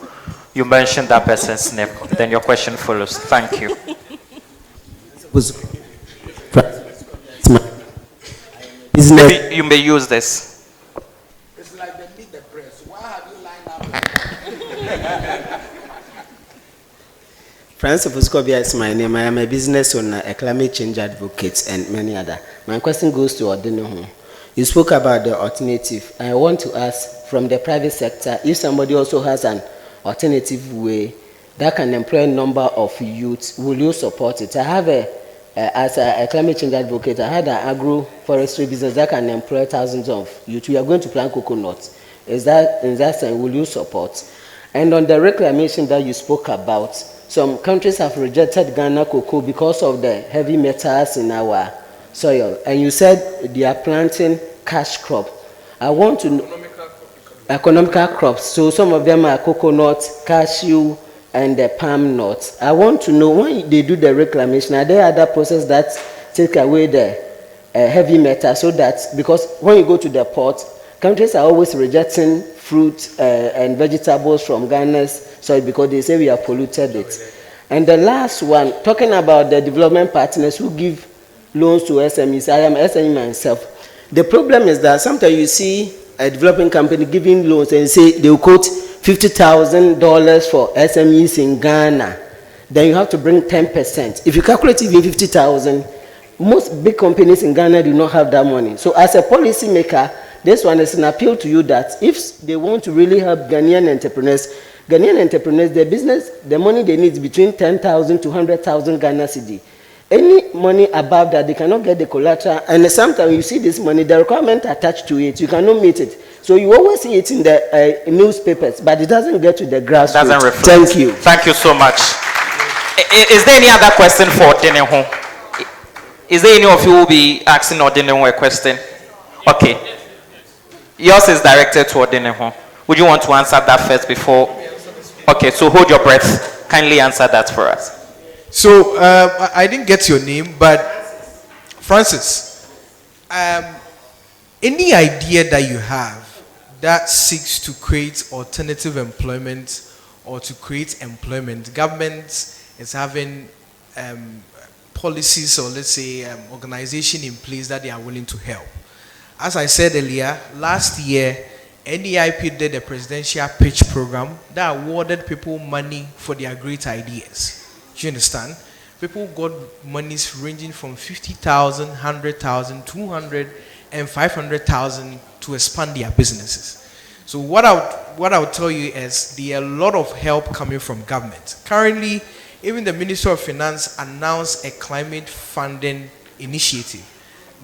you mention that person's name. Then your question follows. Thank you. Maybe you may use this. It's like they meet the press. Why have you lined up? Francis Fuskobia is my name. I am a business owner, a climate change advocate, and many other. My question goes to Odeneho. You spoke about the alternative. I want to ask, from the private sector, if somebody also has an alternative way that can employ a number of youth, will you support it? I have as a climate change advocate, I had an agro-forestry business that can employ thousands of youth. We are going to plant coconuts. Is that, in that sense, will you support? And on the reclamation that you spoke about, some countries have rejected Ghana cocoa because of the heavy metals in our soil. And you said they are planting cash crop. I want to know economical crops. So some of them are coconut, cashew, and the palm nuts. I want to know, when they do the reclamation, are there other processes that take away the heavy metal, so that, because when you go to the port, countries are always rejecting fruit and vegetables from Ghana's soil because they say we have polluted it. And the last one, talking about the development partners who give loans to SMEs. I am an SME myself. The problem is that sometimes you see a developing company giving loans and say they will quote $50,000 for SMEs in Ghana. Then you have to bring 10%. If you calculate even 50,000, most big companies in Ghana do not have that money. So as a policy maker, this one is an appeal to you that if they want to really help Ghanaian entrepreneurs, the business, the money they need is between 10,000 to 100,000 Ghana cedi. Any money above that, they cannot get the collateral. And sometimes you see this money, the requirement attached to it, you cannot meet it. So you always see it in the newspapers, but it doesn't get to the grassroots. Doesn't reflect. Thank you. Thank you so much. Is there any other question for Odeneho? Is there any of you who will be asking Odeneho a question? Okay. Yours is directed to Odeneho. Would you want to answer that first before? Okay, so hold your breath. Kindly answer that for us. So I didn't get your name, but Francis, any idea that you have that seeks to create alternative employment or to create employment, government is having policies or let's say organization in place that they are willing to help. As I said earlier, last year NAELP did a presidential pitch program that awarded people money for their great ideas. Do you understand? People got monies ranging from 50,000, 100,000, 200, and 500,000 to expand their businesses. So what I would tell you is there are a lot of help coming from government. Currently, even the Minister of Finance announced a climate funding initiative.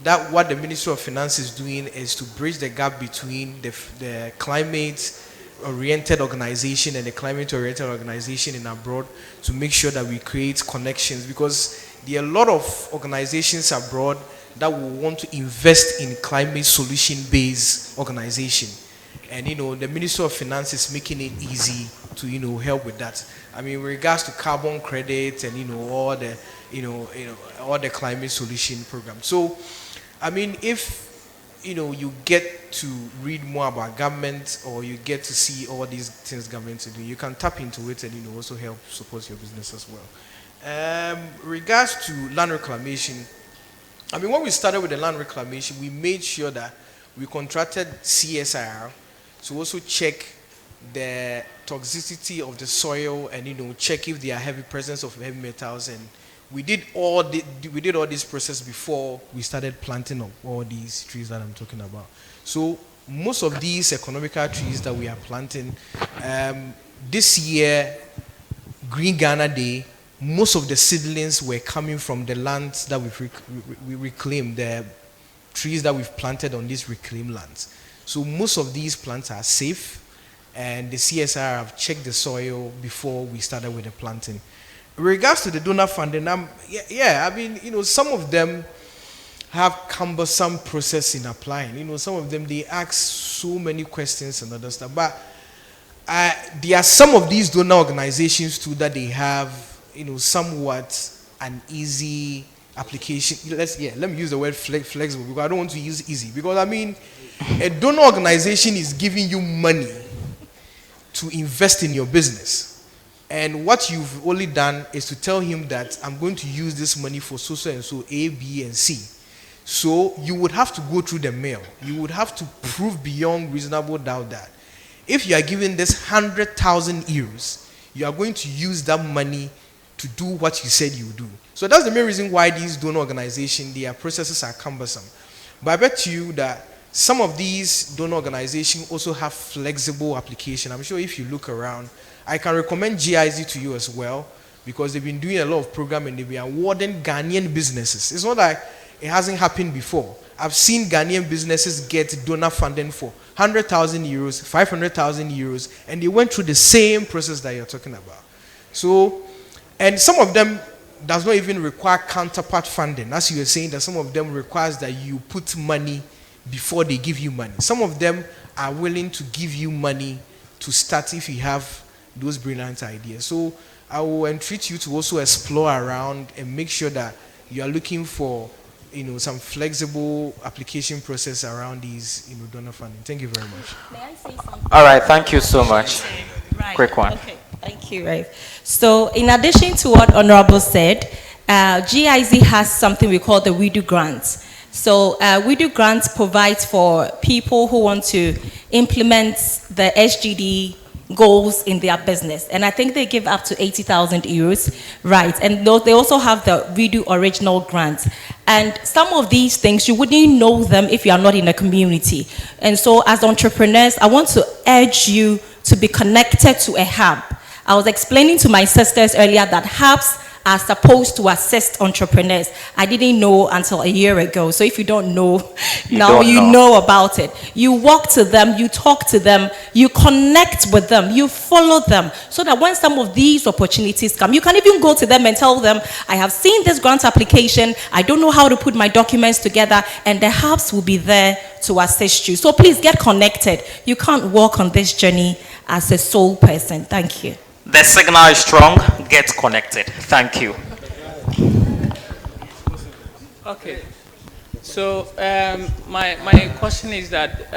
That what the Minister of Finance is doing is to bridge the gap between the climate-oriented organization and the climate-oriented organization in abroad to make sure that we create connections, because there are a lot of organizations abroad that will want to invest in climate solution-based organization. And the Minister of Finance is making it easy to help with that. I mean, in regards to carbon credit and all the all the climate solution programs. So, I mean, if you get to read more about government or you get to see all these things government do, you can tap into it and also help support your business as well. Regards to land reclamation, I mean, when we started with the land reclamation, we made sure that we contracted CSIR to also check the toxicity of the soil and check if there are heavy presence of heavy metals, and we did all this process before we started planting of all these trees that I'm talking about. So most of these economical trees that we are planting, this year, Green Ghana Day, most of the seedlings were coming from the lands that we reclaimed, the trees that we've planted on these reclaimed lands. So most of these plants are safe, and the CSR have checked the soil before we started with the planting. In regards to the donor funding, I mean, some of them have cumbersome process in applying. Some of them, they ask so many questions and other stuff. But there are some of these donor organizations too that they have, somewhat an easy application. Let me use the word flexible, because I don't want to use easy. Because I mean, a donor organization is giving you money to invest in your business. And what you've only done is to tell him that I'm going to use this money for so and so A, B, and C. So you would have to go through the mail. You would have to prove beyond reasonable doubt that if you are given this 100,000 euros, you are going to use that money to do what you said you would do. So that's the main reason why these donor organizations, their processes are cumbersome. But I bet you that some of these donor organizations also have flexible application. I'm sure if you look around, I can recommend GIZ to you as well, because they've been doing a lot of programming and they've been awarding Ghanaian businesses. It's not like it hasn't happened before. I've seen Ghanaian businesses get donor funding for 100,000 euros, 500,000 euros, and they went through the same process that you're talking about. So, and some of them does not even require counterpart funding. As you were saying, that some of them requires that you put money before they give you money. Some of them are willing to give you money to start if you have those brilliant ideas. So I will entreat you to also explore around and make sure that you are looking for some flexible application process around these donor funding. Thank you very much. May I say something? All right, thank you so much. Right. Quick one. Okay, thank you, Rafe. So in addition to what Honorable said, GIZ has something we call the We Do Grants. So We Do Grants provides for people who want to implement the SGD goals in their business, and I think they give up to 80,000 euros, right? And they also have the We Do Original grants, and some of these things you wouldn't know them if you are not in a community. And so as entrepreneurs, I want to urge you to be connected to a hub. I was explaining to my sisters earlier that hubs are supposed to assist entrepreneurs. I didn't know until a year ago. So if you don't know, now you know about it. You walk to them, you talk to them, you connect with them, you follow them, so that when some of these opportunities come, you can even go to them and tell them, I have seen this grant application, I don't know how to put my documents together, and the hubs will be there to assist you. So please get connected. You can't walk on this journey as a sole person. Thank you. The signal is strong. Get connected. Thank you. Okay. So my question is that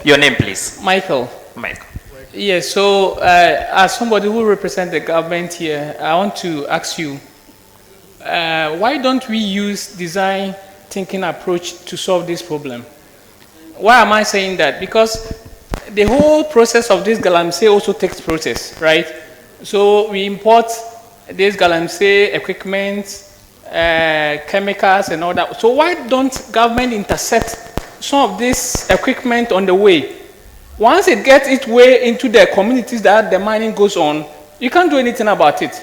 your name, please. Michael. Michael. Yes. So as somebody who represents the government here, I want to ask you, why don't we use design thinking approach to solve this problem? Why am I saying that? Because the whole process of this galamsey also takes process, right? So we import this galamsey equipment, chemicals and all that. So why don't government intercept some of this equipment on the way? Once it gets its way into the communities that the mining goes on, you can't do anything about it.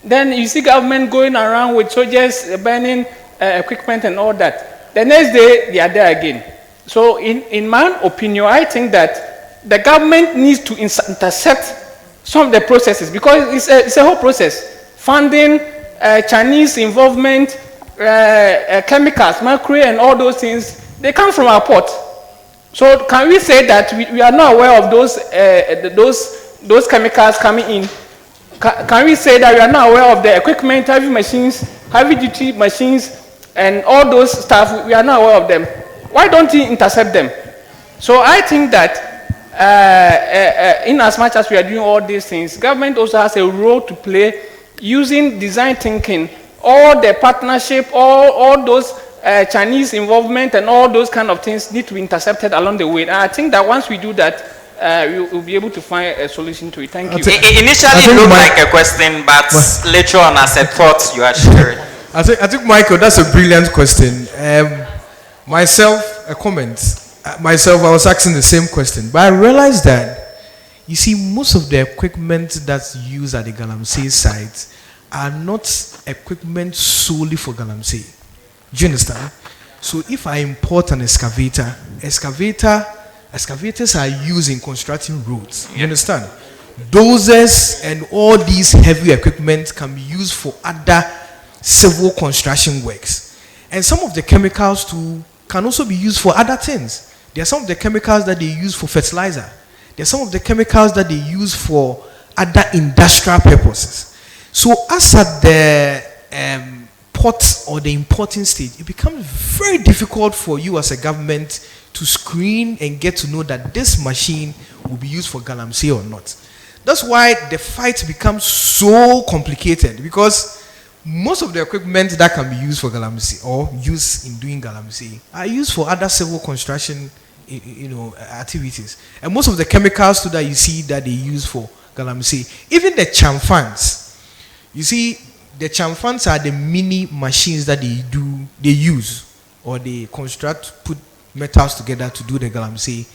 Then you see government going around with soldiers burning equipment and all that. The next day, they are there again. So in my opinion, I think that the government needs to intercept some of the processes, because it's a whole process. Funding, Chinese involvement, chemicals, mercury and all those things, they come from our port. So can we say that we are not aware of those chemicals coming in? Can we say that we are not aware of the equipment, heavy machines, heavy duty machines, and all those stuff? We are not aware of them. Why don't we intercept them? So I think that in as much as we are doing all these things, government also has a role to play using design thinking, all the partnership, all those Chinese involvement and all those kind of things need to be intercepted along the way. And I think that once we do that, we'll be able to find a solution to it. Thank you. Initially it looked like a question, but later on as a thought you are sharing. I think Michael, that's a brilliant question. Myself, a comment. Myself, I was asking the same question, but I realized that, you see, most of the equipment that's used at the galamsey site are not equipment solely for galamsey. Do you understand? So if I import an excavator, excavators are used in constructing roads. You understand? Dozers and all these heavy equipment can be used for other civil construction works. And some of the chemicals too can also be used for other things. There are some of the chemicals that they use for fertilizer. There are some of the chemicals that they use for other industrial purposes. So as at the port or the importing stage, it becomes very difficult for you as a government to screen and get to know that this machine will be used for galamsey or not. That's why the fight becomes so complicated, because most of the equipment that can be used for galamsey or used in doing galamsey are used for other civil construction activities. And most of the chemicals too that you see that they use for galamsey, even the chamfans, you see, the chamfans are the mini machines that they use, or they construct, put metals together to do the galamsey.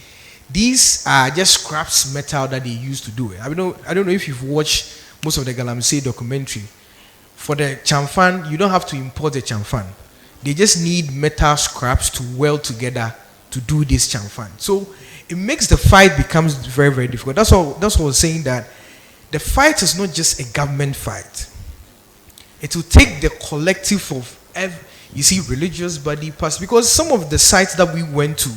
These are just scraps metal that they use to do it. I don't know if you've watched most of the galamsey documentary. For the chamfan, you don't have to import the chamfan. They just need metal scraps to weld together to do this chamfan. So it makes the fight becomes very, very difficult. That's what I was saying, that the fight is not just a government fight. It will take the collective of religious body, because some of the sites that we went to,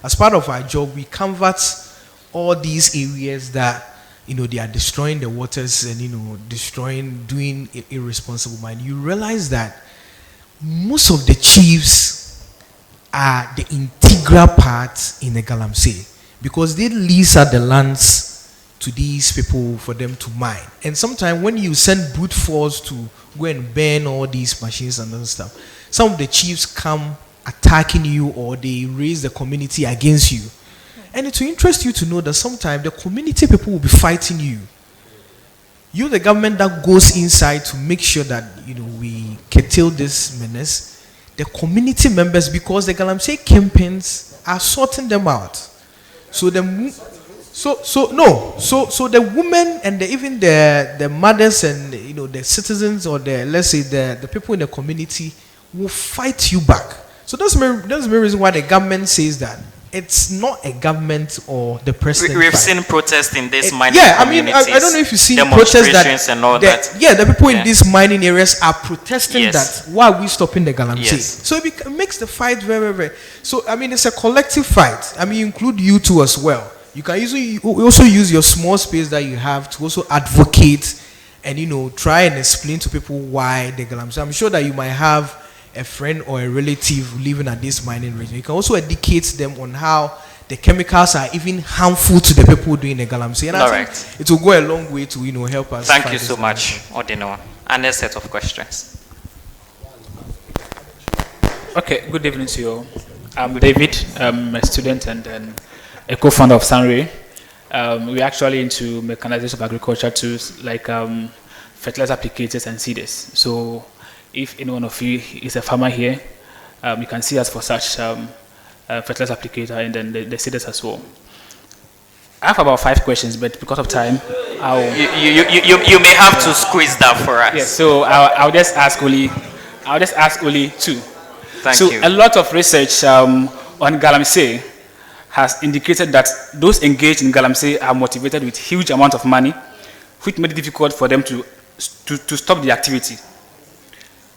as part of our job, we canvassed all these areas that they are destroying the waters and doing irresponsible mining. You realize that most of the chiefs are the integral parts in the galamsey, because they lease out the lands to these people for them to mine. And sometimes when you send brute force to go and burn all these machines and other stuff, some of the chiefs come attacking you, or they raise the community against you. And it will interest you to know that sometimes the community people will be fighting you. You're the government that goes inside to make sure that we curtail this menace. The community members, because the galamsey campaigns are sorting them out. So So the women and even the mothers and the citizens or let's say the people in the community will fight you back. So that's the reason why the government says that it's not a government or the president. We've seen protests in this mining communities. I don't know if you've seen protests that and all that. Yeah, the people in these mining areas are protesting that why are we stopping the galamsey? Yes. So it makes the fight very, very. So it's a collective fight. You include you too as well. You can also use your small space that you have to also advocate and try and explain to people why the galamsey. I'm sure that you might have a friend or a relative living at this mining region. You can also educate them on how the chemicals are even harmful to the people doing the galamsey. And I think it will go a long way to help us. Thank you so much, Odeneho. And a set of questions. Okay, good evening to you all. I'm David. I'm a student and then a co-founder of Sunray. We're actually into mechanization of agriculture tools like fertilizer applicators and seeders. So if any one of you is a farmer here, you can see us for such fertilizer applicator and then the seeders as well. I have about 5 questions, but because of time, you may have to squeeze that for us. Yes, so I'll just ask only 2. Thank you. A lot of research on galamsey has indicated that those engaged in galamsey are motivated with huge amount of money, which made it difficult for them to stop the activity.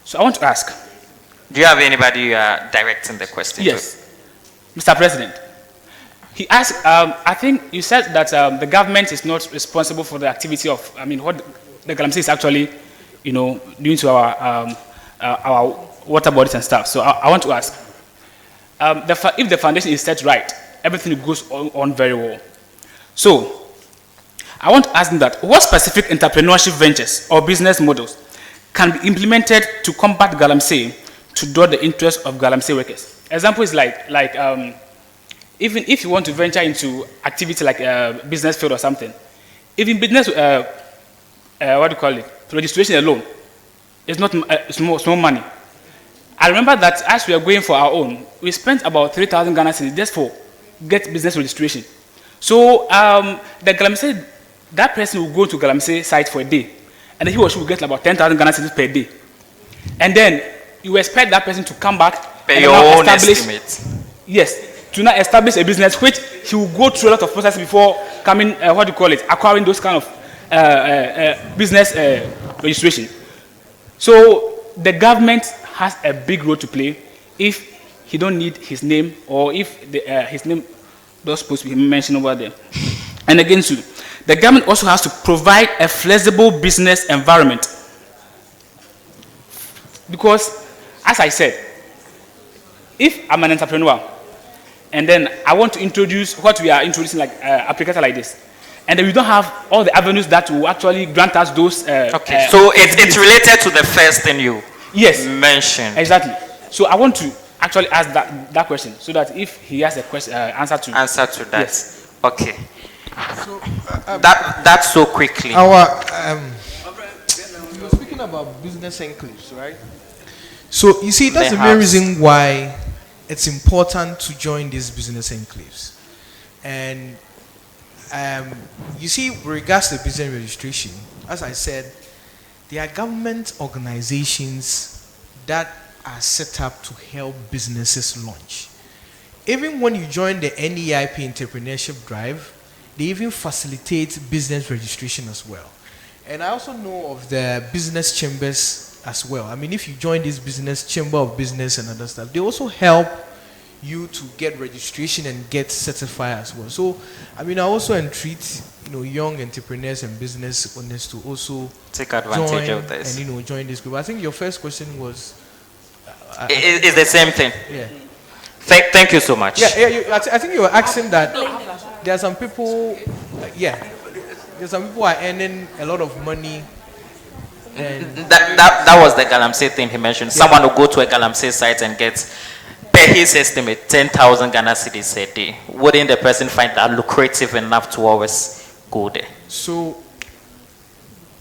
So I want to ask. Do you have anybody you are directing the question yes. to? Mr. President. He asked, I think you said that the government is not responsible for the activity of, what the galamsey is actually, doing to our water bodies and stuff. So I want to ask, if the foundation is set right, everything goes on very well. So I want to ask them that what specific entrepreneurship ventures or business models can be implemented to combat galamsey to draw the interest of galamsey workers? Example is like even if you want to venture into activity like a business field or something, even business, registration alone, it's not small money. I remember that as we were going for our own, we spent about 3,000 Ghana cedis just for get business registration. So the galamsey, that person will go to galamsey site for a day, and he or she will get about 10,000 Ghana cedis per day. And then you expect that person to come back pay your own estimate. Yes, to now establish a business which he will go through a lot of process before coming, acquiring those kind of business registration. So the government has a big role to play if he don't need his name or if his name does supposed to be mentioned over there. And again, too, the government also has to provide a flexible business environment. Because, as I said, if I'm an entrepreneur and then I want to introduce what we are introducing, like applicator like this, and then we don't have all the avenues that will actually grant us those. Okay, so it's related to the first thing you mentioned. Exactly. So I want to actually ask that question so that if he has a question, answer to that. Yes. Okay. So that's so quickly. You were speaking about business enclaves, right? So you see, that's the main reason why it's important to join these business enclaves. And you see, with regards to business registration, as I said, there are government organizations that are set up to help businesses launch. Even when you join the NAELP Entrepreneurship Drive, they even facilitate business registration as well. And I also know of the business chambers as well. If you join this business chamber of business and other stuff, they also help you to get registration and get certified as well. So, I also entreat young entrepreneurs and business owners to also take advantage of this and join this group. I think your first question was. It's the same thing. Yeah. Thank you so much. I think you were asking that there are some people. There's some people who are earning a lot of money. And that was the galamsey thing he mentioned. Yeah. Someone will go to a galamsey site and get, per his estimate, 10,000 Ghana cedis a day. Wouldn't the person find that lucrative enough to always go there? So,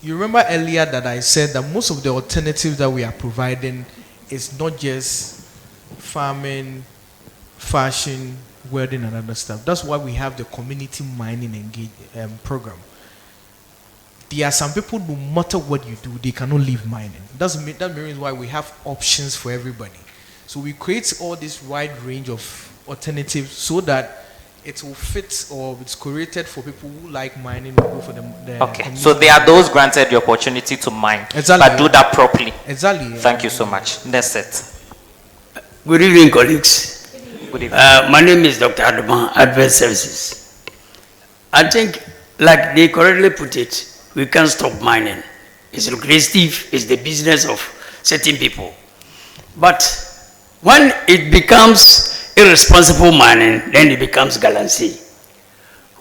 you remember earlier that I said that most of the alternatives that we are providing is not just farming fashion, welding, and other stuff. That's why we have the community mining program. There are some people, no matter what you do, they cannot leave mining. That means why we have options for everybody. So we create all this wide range of alternatives so that it will fit, or it's curated for people who like mining, who go for the okay, so there are those granted the opportunity to mine, exactly, but do that properly. Exactly. Thank you so much. That's it. Good evening, colleagues. Good evening. My name is Dr. Adotey, Advanced Services. I think, like they correctly put it, we can't stop mining. It's lucrative, it's the business of certain people. But when it becomes irresponsible mining, then it becomes galamsey.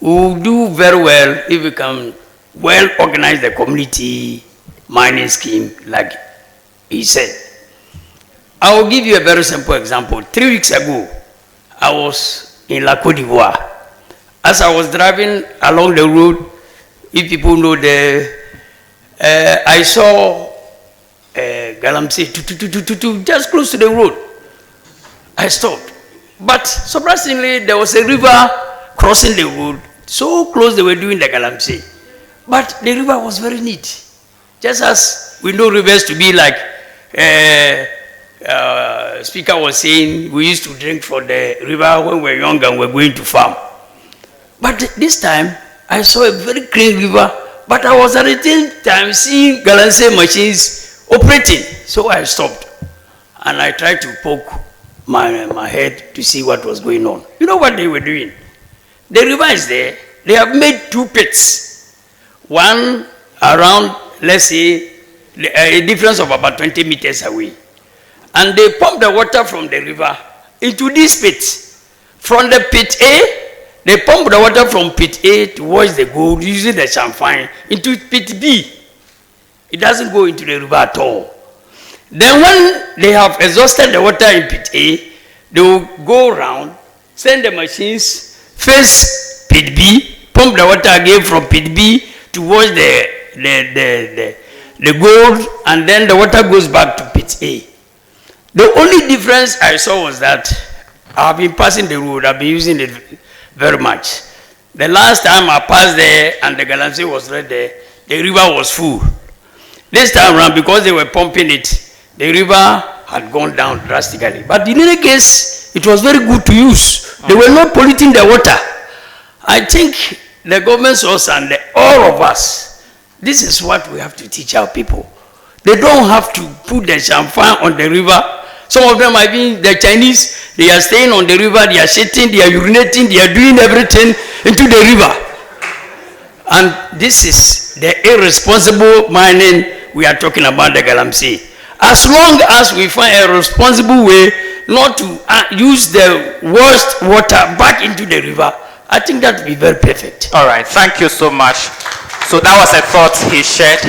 We do very well if we can well organize the community mining scheme, like he said. I will give you a very simple example. 3 weeks ago, I was in La Côte d'Ivoire. As I was driving along the road, if people know I saw galamsey just close to the road. I stopped. But surprisingly, there was a river crossing the road, so close they were doing the galamsey. But the river was very neat. Just as we know rivers to be like, Speaker was saying, we used to drink from the river when we were young and we were going to farm. But this time, I saw a very clean river, but I was at the same time seeing galamsey machines operating. So I stopped and I tried to poke my head to see what was going on. You know what they were doing? The river is there. They have made 2 pits. One around, let's say, a difference of about 20 meters away. And they pump the water from the river into these pits. From the pit A, they pump the water from pit A to wash the gold using the champagne into pit B. It doesn't go into the river at all. Then when they have exhausted the water in pit A, they will go around, send the machines, face pit B, pump the water again from pit B to wash the gold, and then the water goes back to pit A. The only difference I saw was that I've been passing the road, I've been using it very much. The last time I passed there and the galamsey was right there, the river was full. This time around, because they were pumping it, the river had gone down drastically. But in any case, it was very good to use. They were not polluting the water. I think the government source and all of us, this is what we have to teach our people. They don't have to put the champagne on the river. Some of them, I mean, the Chinese, they are staying on the river, they are shitting, they are urinating, they are doing everything into the river. And this is the irresponsible mining we are talking about, the galamsey. As long as we find a responsible way not to use the worst water back into the river, I think that would be very perfect. All right, thank you so much. So that was a thought he shared.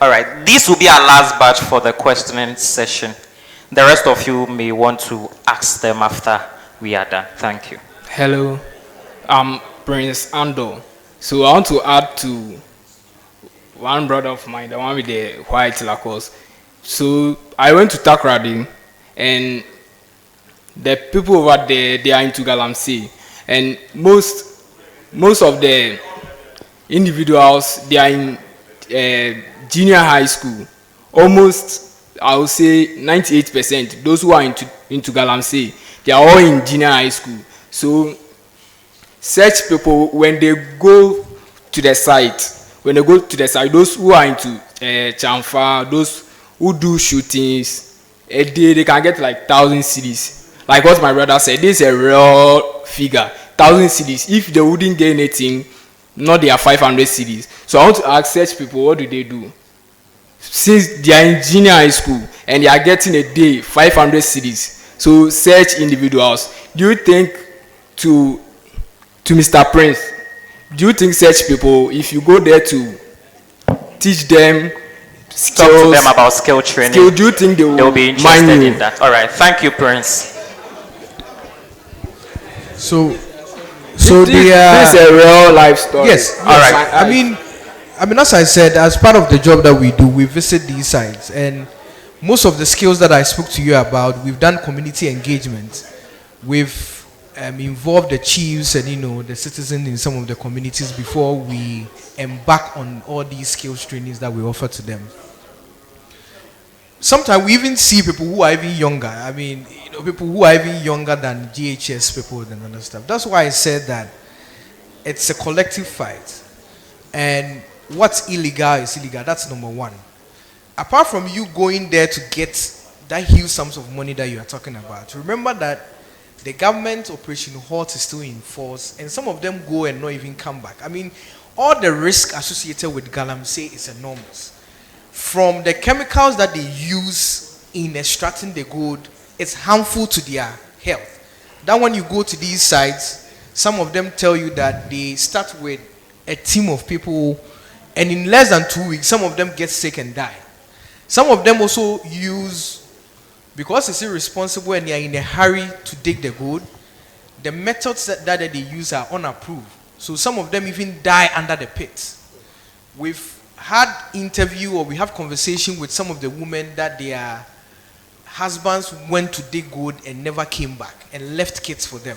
All right, this will be our last batch for the questioning session. The rest of you may want to ask them after we are done. Thank you. Hello, I'm Prince Ando. So I want to add to one brother of mine, the one with the white Lacoste. So I went to Takrady, and the people over there, they are into galamsey. And most of the individuals, they are in junior high school. Almost, I would say 98%, those who are into galamsey, they are all in junior high school. So such people, when they go to the site, those who are into chamfa, those who do shootings, a day they can get like 1,000 cedis. Like what my brother said, this is a real figure, 1,000 cedis. If they wouldn't get anything, not their 500 cedis. So I want to ask such people, what do they do? Since they are in junior high school and they are getting a day 500 cedis, so such individuals, do you think to Mr. Prince, do you think such people, if you go there to teach them skills, talk to them about skill training, do you think they will be interested in that? All right, thank you, Prince. So this is a real life story. Yes. All right. I mean, as I said, as part of the job that we do, we visit these sites, and most of the skills that I spoke to you about, we've done community engagement. We've involved the chiefs and the citizens in some of the communities before we embark on all these skills trainings that we offer to them. Sometimes we even see people who are even younger. I mean, people who are even younger than GHS people and other stuff. That's why I said that it's a collective fight. And what's illegal is illegal. That's number one. Apart from you going there to get that huge sums of money that you are talking about, remember that the government operation halt is still in force, and some of them go and not even come back. I mean, all the risk associated with galamsey is enormous. From the chemicals that they use in extracting the gold, it's harmful to their health. That when you go to these sites, some of them tell you that they start with a team of people, and in less than 2 weeks, some of them get sick and die. Some of them also use, because it's irresponsible and they are in a hurry to dig the gold, the methods that they use are unapproved. So some of them even die under the pit. We've had interview or we have conversation with some of the women that their husbands went to dig gold and never came back and left kids for them.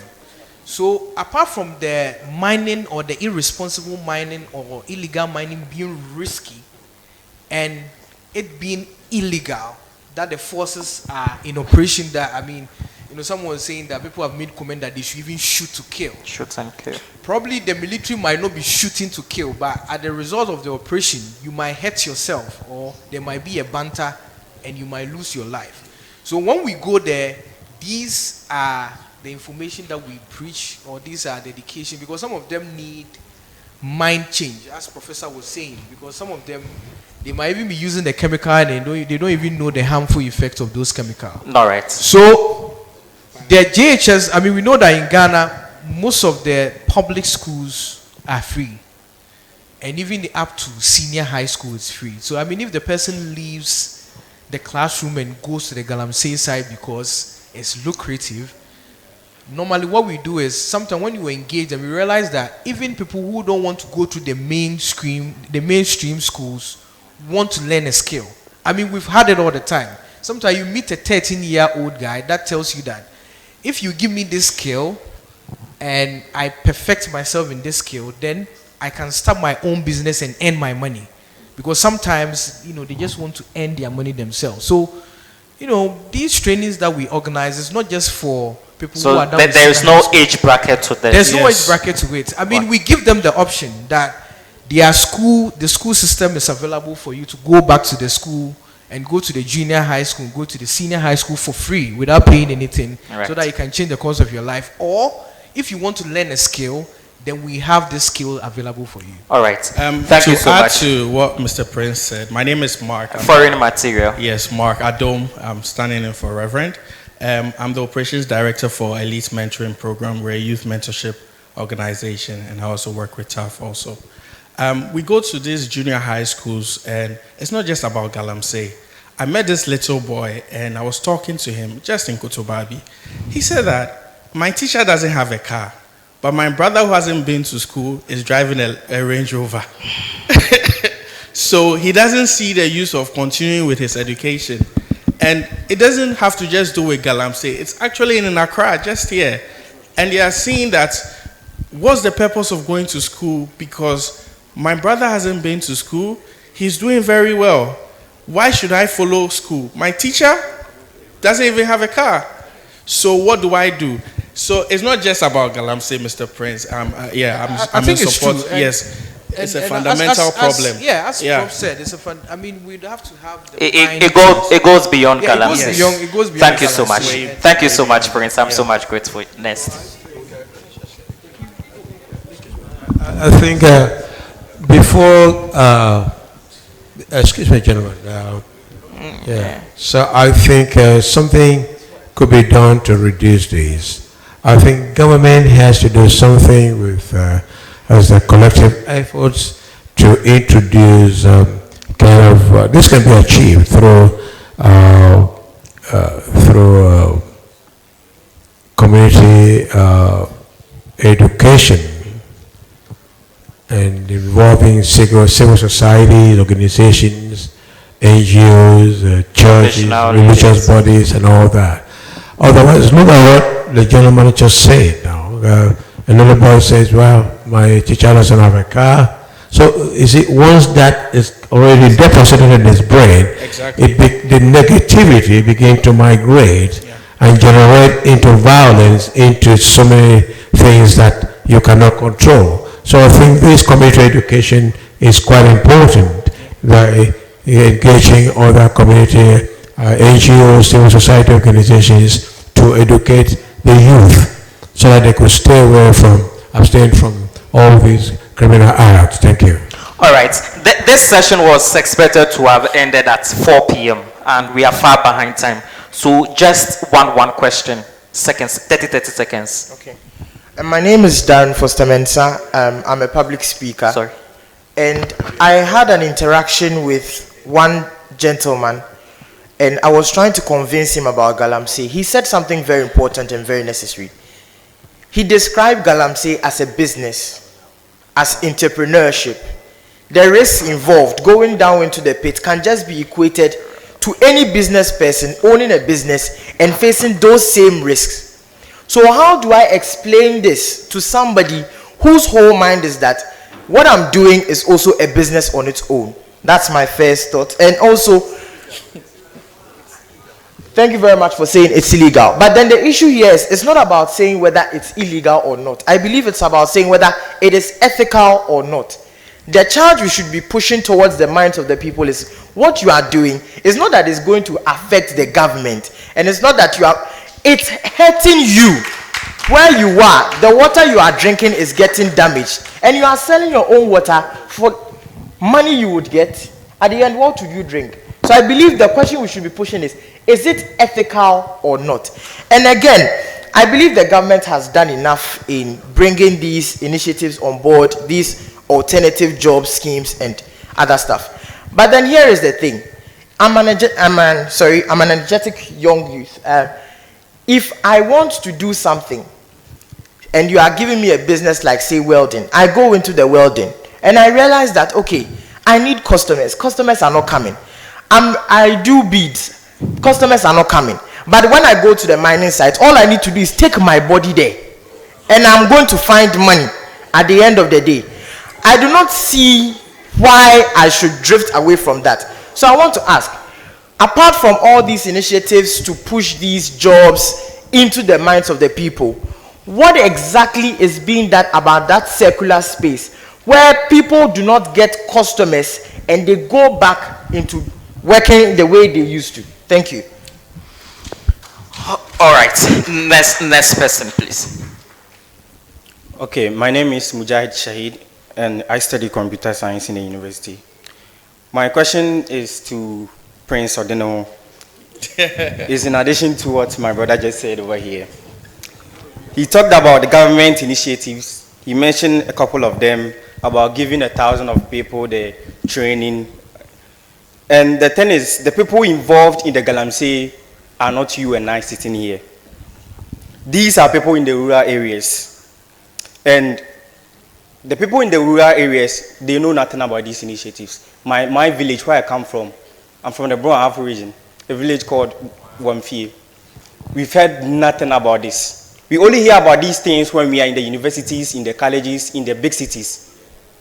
So apart from the mining or the irresponsible mining or illegal mining being risky and it being illegal, that the forces are in operation, that, I mean, someone was saying that people have made comment that they should even shoot to kill. Shoot and kill. Probably the military might not be shooting to kill, but at the result of the operation, you might hurt yourself, or there might be a banter and you might lose your life. So when we go there, these are the information that we preach, or these are the education, because some of them need mind change, as Professor was saying, because some of them, they might even be using the chemical and they don't even know the harmful effects of those chemicals. All right. So the JHS, I mean, we know that in Ghana, most of the public schools are free. And even up to senior high school is free. So, I mean, if the person leaves the classroom and goes to the galamsey side because it's lucrative, normally what we do is, sometimes when you engage and we realize that even people who don't want to go to the mainstream schools want to learn a skill. I mean, we've had it all the time. Sometimes you meet a 13-year-old guy that tells you that if you give me this skill and I perfect myself in this skill, then I can start my own business and earn my money. Because sometimes, they just want to earn their money themselves. So, these trainings that we organize is not just for people who are down. So there is no age bracket to this. There's no age bracket to it. I mean, we give them the option that the school system is available for you to go back to the school and go to the junior high school, go to the senior high school for free without paying anything, so that you can change the course of your life. Or if you want to learn a skill, then we have this skill available for you. All right. Thank you so much. To add to what Mr. Prince said, my name is Mark. Foreign material. Yes, Mark Adom. I'm standing in for Reverend. I'm the operations director for Elite Mentoring Program. We're a youth mentorship organization, and I also work with TAF also. We go to these junior high schools, and it's not just about galamsey. I met this little boy, and I was talking to him just in Kotobabi. He said that my teacher doesn't have a car, but my brother who hasn't been to school is driving a Range Rover. So he doesn't see the use of continuing with his education. And it doesn't have to just do with galamsey. It's actually in Accra, just here. And they are seeing that, what's the purpose of going to school? Because my brother hasn't been to school. He's doing very well. Why should I follow school? My teacher doesn't even have a car. So what do I do? So it's not just about galamsey, Mr. Prince. I'm in support. Yes, it's a fundamental problem. As Prof said, it's I mean, we'd have to have the it goes beyond galamsey. It goes beyond. Thank you so much. Thank you so much, Prince. I'm so much grateful. Next. I think before, excuse me, gentlemen. So I think something could be done to reduce these. I think government has to do something with as a collective efforts to introduce this can be achieved through community education and involving civil society organizations NGOs, churches, Professional religious leaders. bodies, and all that. Otherwise, look at what the gentleman just said now. Another boy says, well, my teacher doesn't have a car. So, you see, once that is already deposited in his brain, Exactly. the negativity begins to migrate and generate into violence, into so many things that you cannot control. So I think this community education is quite important, that engaging other community NGOs, civil society organizations to educate the youth so that they could abstain from all these criminal acts. Thank you. All right. This session was expected to have ended at 4 p.m. and we are far behind time. So just one question, 30 seconds. Okay. My name is Darren Foster Mensah. I'm a public speaker. Sorry. And I had an interaction with one gentleman, and I was trying to convince him about Galamsey. He said something very important and very necessary. He described Galamsey as a business, as entrepreneurship. The risks involved going down into the pit can just be equated to any business person owning a business and facing those same risks. So how do I explain this to somebody whose whole mind is that what I'm doing is also a business on its own? That's my first thought. And also, thank you very much for saying it's illegal. But then the issue here is, it's not about saying whether it's illegal or not. I believe it's about saying whether it is ethical or not. The charge we should be pushing towards the minds of the people is, what you are doing is not that it's going to affect the government, and it's not that it's hurting you. Where you are, the water you are drinking is getting damaged, and you are selling your own water for money you would get. At the end, what would you drink? So I believe the question we should be pushing is it ethical or not? And again, I believe the government has done enough in bringing these initiatives on board, these alternative job schemes and other stuff. But then here is the thing. I'm an energetic young youth. If I want to do something and you are giving me a business like, say, welding, I go into the welding and I realize that, okay, I need customers. Customers are not coming. I do beads. Customers are not coming. But when I go to the mining site, all I need to do is take my body there and I'm going to find money at the end of the day. I do not see why I should drift away from that. So I want to ask, apart from all these initiatives to push these jobs into the minds of the people, what exactly is being done about that circular space where people do not get customers and they go back into working the way they used to? Thank you. All right. Next person, please. Okay, my name is Mujahid Shahid, and I study computer science in the university. My question is to Prince Odeneho. It's in addition to what my brother just said over here. He talked about the government initiatives. He mentioned a couple of them about giving 1,000 of people the training. And the thing is, the people involved in the Galamsey are not you and I sitting here. These are people in the rural areas. And the people in the rural areas, they know nothing about these initiatives. My village, where I come from, I'm from the Brown region, a village called Wamfie. We've heard nothing about this. We only hear about these things when we are in the universities, in the colleges, in the big cities.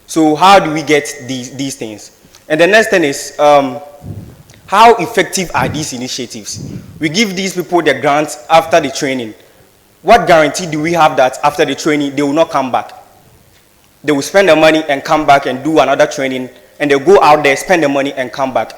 So how do we get these things? And the next thing is, how effective are these initiatives? We give these people the grants after the training. What guarantee do we have that after the training, they will not come back? They will spend the money and come back and do another training, and they'll go out there, spend the money, and come back.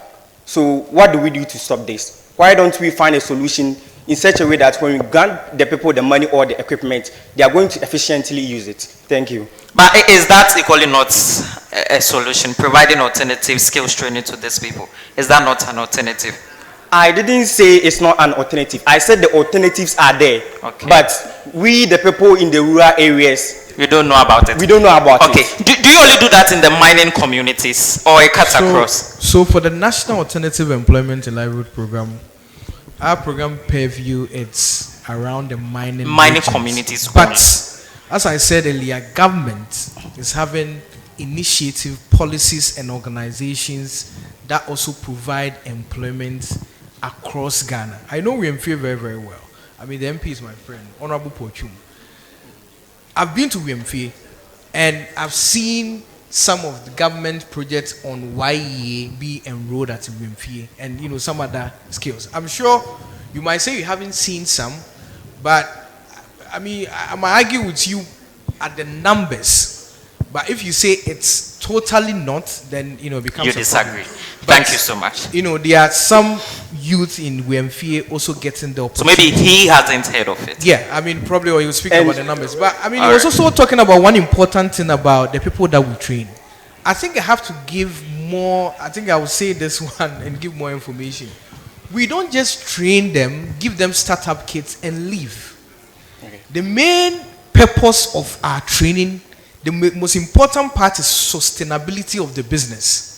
So what do we do to stop this? Why don't we find a solution in such a way that when we grant the people the money or the equipment, they are going to efficiently use it? Thank you. But is that equally not a solution, providing alternative skills training to these people? Is that not an alternative? I didn't say it's not an alternative. I said the alternatives are there. Okay. But we, the people in the rural areas, we don't know about it. We don't know about it. Okay. Do you only do that in the mining communities or it cuts across? So for the National Alternative Employment and Livelihood Program, our program purview, it's around the mining communities. But as I said earlier, government is having initiative policies and organizations that also provide employment across Ghana. I know WMFA very, very well. I mean, the MP is my friend, Honorable Pochum. I've been to WMFA and I've seen some of the government projects on YEA be enrolled at WMFA and, you know, some other skills. I'm sure you might say you haven't seen some, but I mean, I might argue with you at the numbers. But if you say it's totally not, then, you know, it becomes you a disagree. problem. Thank you so much. You know, there are some youth in WMFA also getting the opportunity. So maybe he hasn't heard of it. Yeah, I mean, probably, or he was speaking about the numbers. But I mean, he All was right. also talking about one important thing about the people that we train. I think I have to give more, I think I will say this one and give more information. We don't just train them, give them startup kits and leave. Okay. The main purpose of our training, the most important part is sustainability of the business.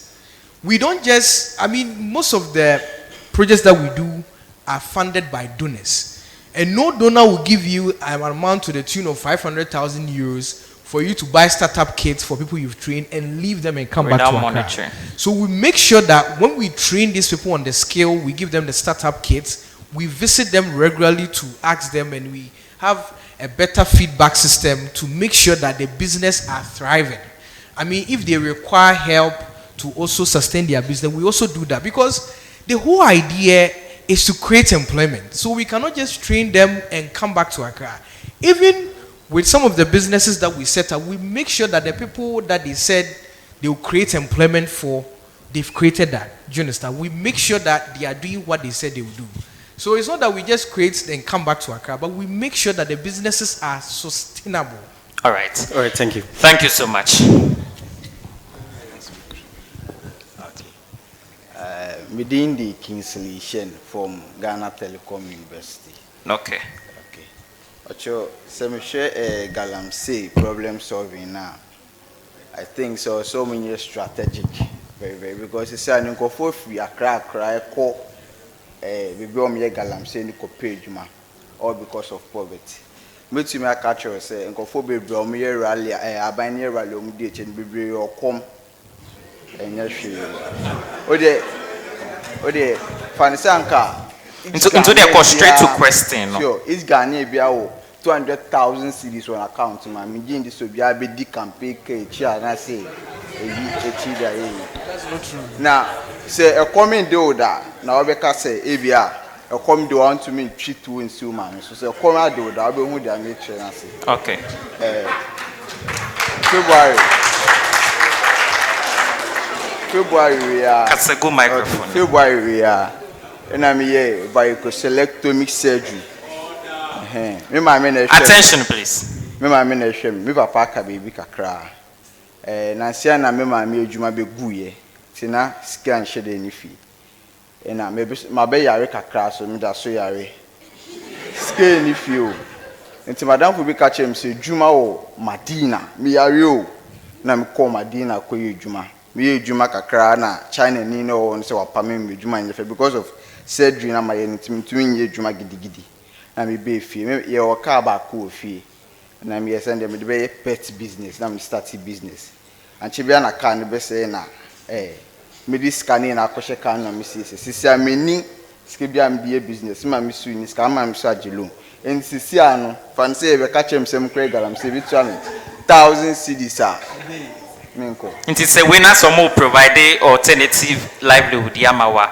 We don't just, I mean, most of the projects that we do are funded by donors. And no donor will give you an amount to the tune of 500,000 euros for you to buy startup kits for people you've trained and leave them and come back to Accra. Monitoring. So we make sure that when we train these people on the scale, we give them the startup kits, we visit them regularly to ask them, and we have a better feedback system to make sure that the business are thriving. I mean, if they require help to also sustain their business, we also do that, because the whole idea is to create employment. So we cannot just train them and come back to Accra. Even with some of the businesses that we set up, we make sure that the people that they said they will create employment for, they've created that. Do you understand? We make sure that they are doing what they said they will do. So it's not that we just create and come back to Accra, but we make sure that the businesses are sustainable. All right. All right, thank you. Thank you so much. Within the Kingsley Shen from Ghana Telecom University. Okay. Okay. Ocho, some share Galamsey problem solving now. I think so many strategic, very, because it's an inco free a crack call. We go me Galamsey ni page ma, all because of poverty. Me to me catch us say inco for be me rally abanye rally omdate and be or come and yes Ode Fanisanka into the straight to question. Sure, it's Ghana biao 200,000 cedis on account ma me gin this obi abedi campaign ke chia na say that's not true. Now say a comment do that na obeka say ebia a comment do want to mean treat to in so man so say a comment do that obi hu dia nature na say okay February we are. That's a good microphone. February we are. And I'm here by selectomic surgery. Attention, please. Me papa ka baby kakra. Nancy na me ma me adwuma be guye. Tina scan shede ni fi. Na me ma be yare kakra so me da so yare. Scan ni fi o. Nti madam fu bi ka chem se dwuma o Madina. Me yare o. Na me call Madina ko ye dwuma. Me juma kakra na China ni no on say wapame me juma nyefe because of surgery na my ntimi nye juma gidigidi na me be fie me ye waka ba ko fie na me send them be pet business na me start business anchi bia na car ne be say na me dis scanning na akoshe car na me sisi ameni ske bia me be business ma me su ni ska ma me su agelo en sisi ano fan say be ka chem sem kre galam say bi 1,000 cedis a It is a winner some more provide alternative livelihood yamawa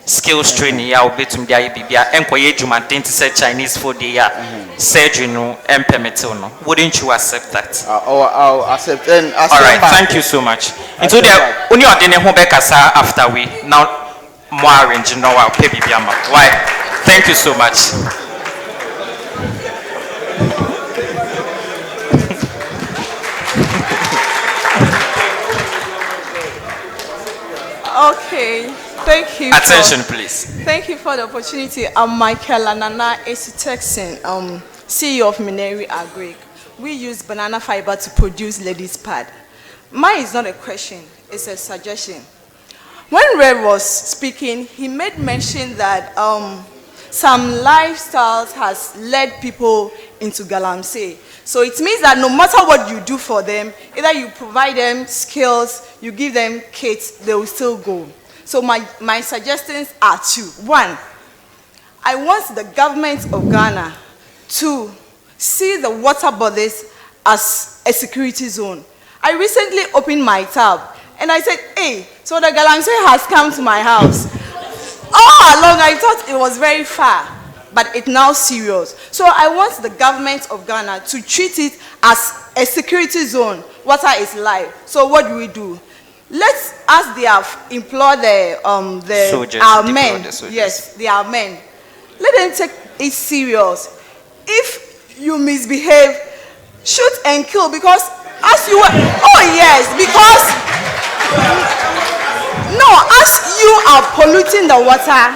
skills training ya obetum dia bibia enkoye juma denti say Chinese food dia surgery no permit no. Wouldn't you accept that? I'll accept and all right, thank you so much. Into the only Odeneho bekasa after we now more arrange no wa pay bibia ma. Why? Thank you so much. Okay, thank you. Attention, please. Thank you for the opportunity. I'm Michael Naana Texan, CEO of Mineri Agri. We use banana fiber to produce ladies' pad. Mine is not a question, it's a suggestion. When Ray was speaking, he made mention that some lifestyles has led people into galamsey. So it means that no matter what you do for them, either you provide them skills, you give them kits, they will still go. So my suggestions are two. One, I want the government of Ghana to see the water bodies as a security zone. I recently opened my tab and I said, hey, so the galamsey has come to my house. All along I thought it was very far, but it's now serious. So I want the government of Ghana to treat it as a security zone. Water is life. So what do? Let's, as they have employed our men, yes, they are men. Let them take it serious. If you misbehave, shoot and kill, because as you were, oh yes, because no, as you are polluting the water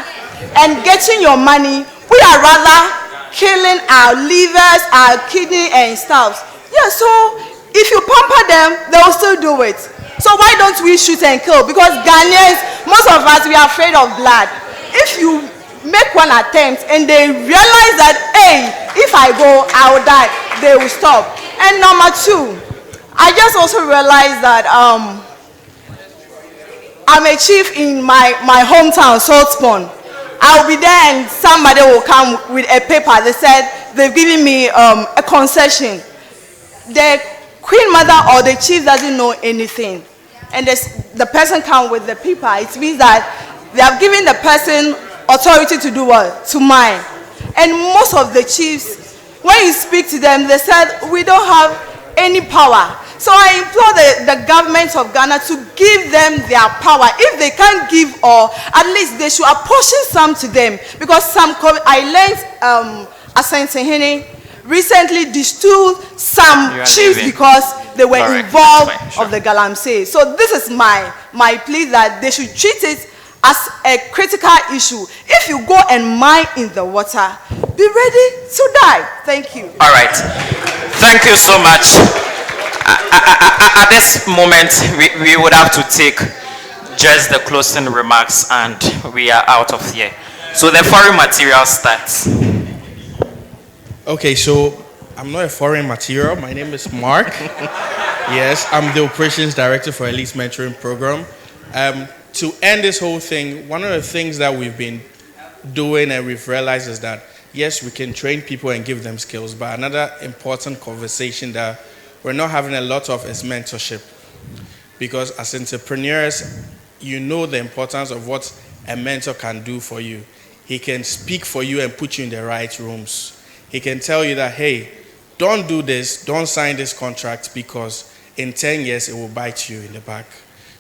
and getting your money, we are rather killing our livers, our kidney and stuff. Yeah, so if you pamper them, they will still do it. So why don't we shoot and kill? Because Ghanaians, most of us, we are afraid of blood. If you make one attempt and they realize that, hey, if I go, I will die, they will stop. And number two, I just also realized that I'm a chief in my hometown, Saltspond. I'll be there and somebody will come with a paper. They said they've given me a concession. The queen mother or the chief doesn't know anything. And the person comes with the paper. It means that they have given the person authority to do what? To mine. And most of the chiefs, when you speak to them, they said, we don't have any power. So I implore the government of Ghana to give them their power. If they can't give all, at least they should apportion some to them. Because I learned Asante recently distilled some chiefs because they were involved of the galamsey. So this is my plea, that they should treat it as a critical issue. If you go and mine in the water, be ready to die. Thank you. All right. Thank you so much. At this moment, we would have to take just the closing remarks and we are out of here. So the foreign material starts. Okay, so I'm not a foreign material. My name is Mark. Yes, I'm the Operations Director for Elite Mentoring Program. To end this whole thing, one of the things that we've been doing and we've realized is that, yes, we can train people and give them skills, but another important conversation that we're not having a lot of is mentorship. Because as entrepreneurs, you know the importance of what a mentor can do for you. He can speak for you and put you in the right rooms. He can tell you that, hey, don't do this, don't sign this contract, because in 10 years it will bite you in the back.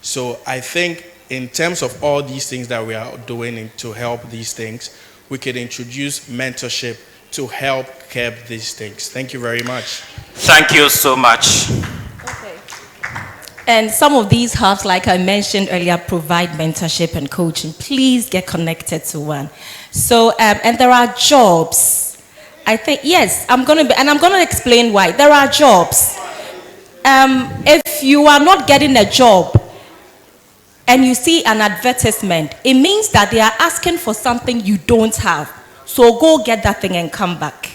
So I think in terms of all these things that we are doing to help these things, we could introduce mentorship to help curb these things. Thank you very much. Thank you so much. Okay. And some of these hubs, like I mentioned earlier, provide mentorship and coaching. Please get connected to one. So, and there are jobs. I think, yes, I'm going to explain why. There are jobs. If you are not getting a job and you see an advertisement, it means that they are asking for something you don't have. So go get that thing and come back.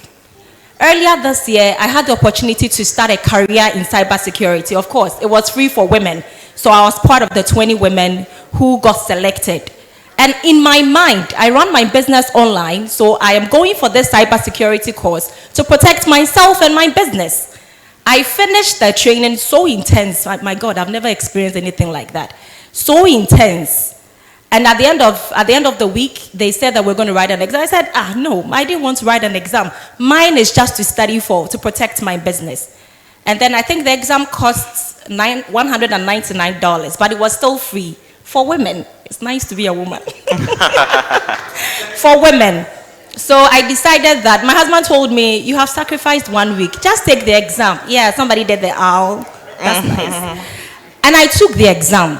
Earlier this year, I had the opportunity to start a career in cybersecurity. Of course, it was free for women. So I was part of the 20 women who got selected. And in my mind, I run my business online, so I am going for this cybersecurity course to protect myself and my business. I finished the training so intense. My God, I've never experienced anything like that. So intense. And at the end of the week, they said that we're going to write an exam. I said, no, I didn't want to write an exam. Mine is just to study to protect my business. And then I think the exam costs $199, but it was still free for women. It's nice to be a woman. For women. So I decided that, my husband told me, you have sacrificed 1 week. Just take the exam. Yeah, somebody did the owl. That's nice. And I took the exam.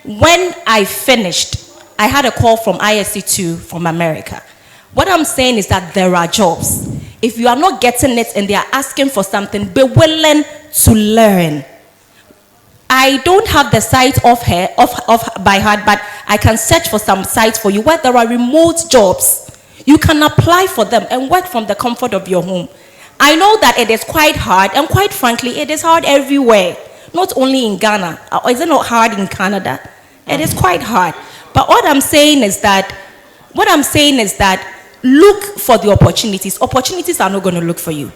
When I finished, I had a call from ISC2 from America. What I'm saying is that there are jobs. If you are not getting it and they are asking for something, be willing to learn. I don't have the site by heart, but I can search for some sites for you where there are remote jobs. You can apply for them and work from the comfort of your home. I know that it is quite hard, and quite frankly, it is hard everywhere. Not only in Ghana. Is it not hard in Canada? It is quite hard. But what I'm saying is that look for the opportunities. Opportunities are not going to look for you.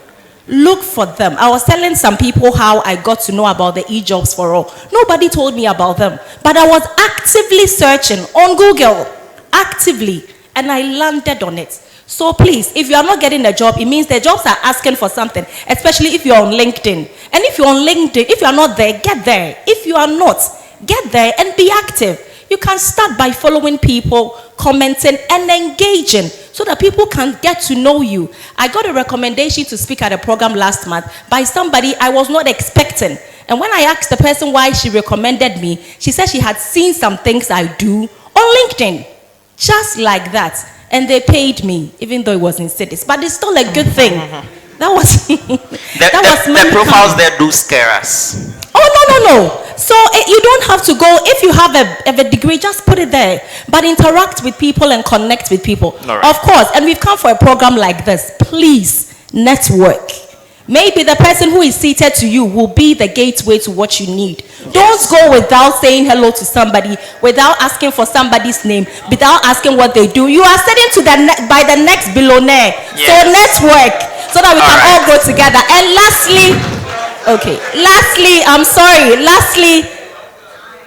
Look for them. I was telling some people how I got to know about the E-Jobs4All. Nobody told me about them. But I was actively searching on Google. Actively. And I landed on it. So please, if you are not getting a job, it means the jobs are asking for something, especially if you're on LinkedIn. And if you're on LinkedIn, if you are not there, get there. If you are not, get there and be active. You can start by following people, commenting, and engaging so that people can get to know you. I got a recommendation to speak at a program last month by somebody I was not expecting. And when I asked the person why she recommended me, she said she had seen some things I do on LinkedIn. Just like that. And they paid me, even though it was in cities. But it's still a good thing. That was the profiles there do scare us. Oh, no. So you don't have to go. If you have a degree, just put it there. But interact with people and connect with people. Right. Of course. And we've come for a program like this. Please, network. Maybe the person who is seated to you will be the gateway to what you need. Yes. Don't go without saying hello to somebody, without asking for somebody's name, without asking what they do. You are sitting to by the next billionaire. Yes. So network so that we can all go together. And lastly,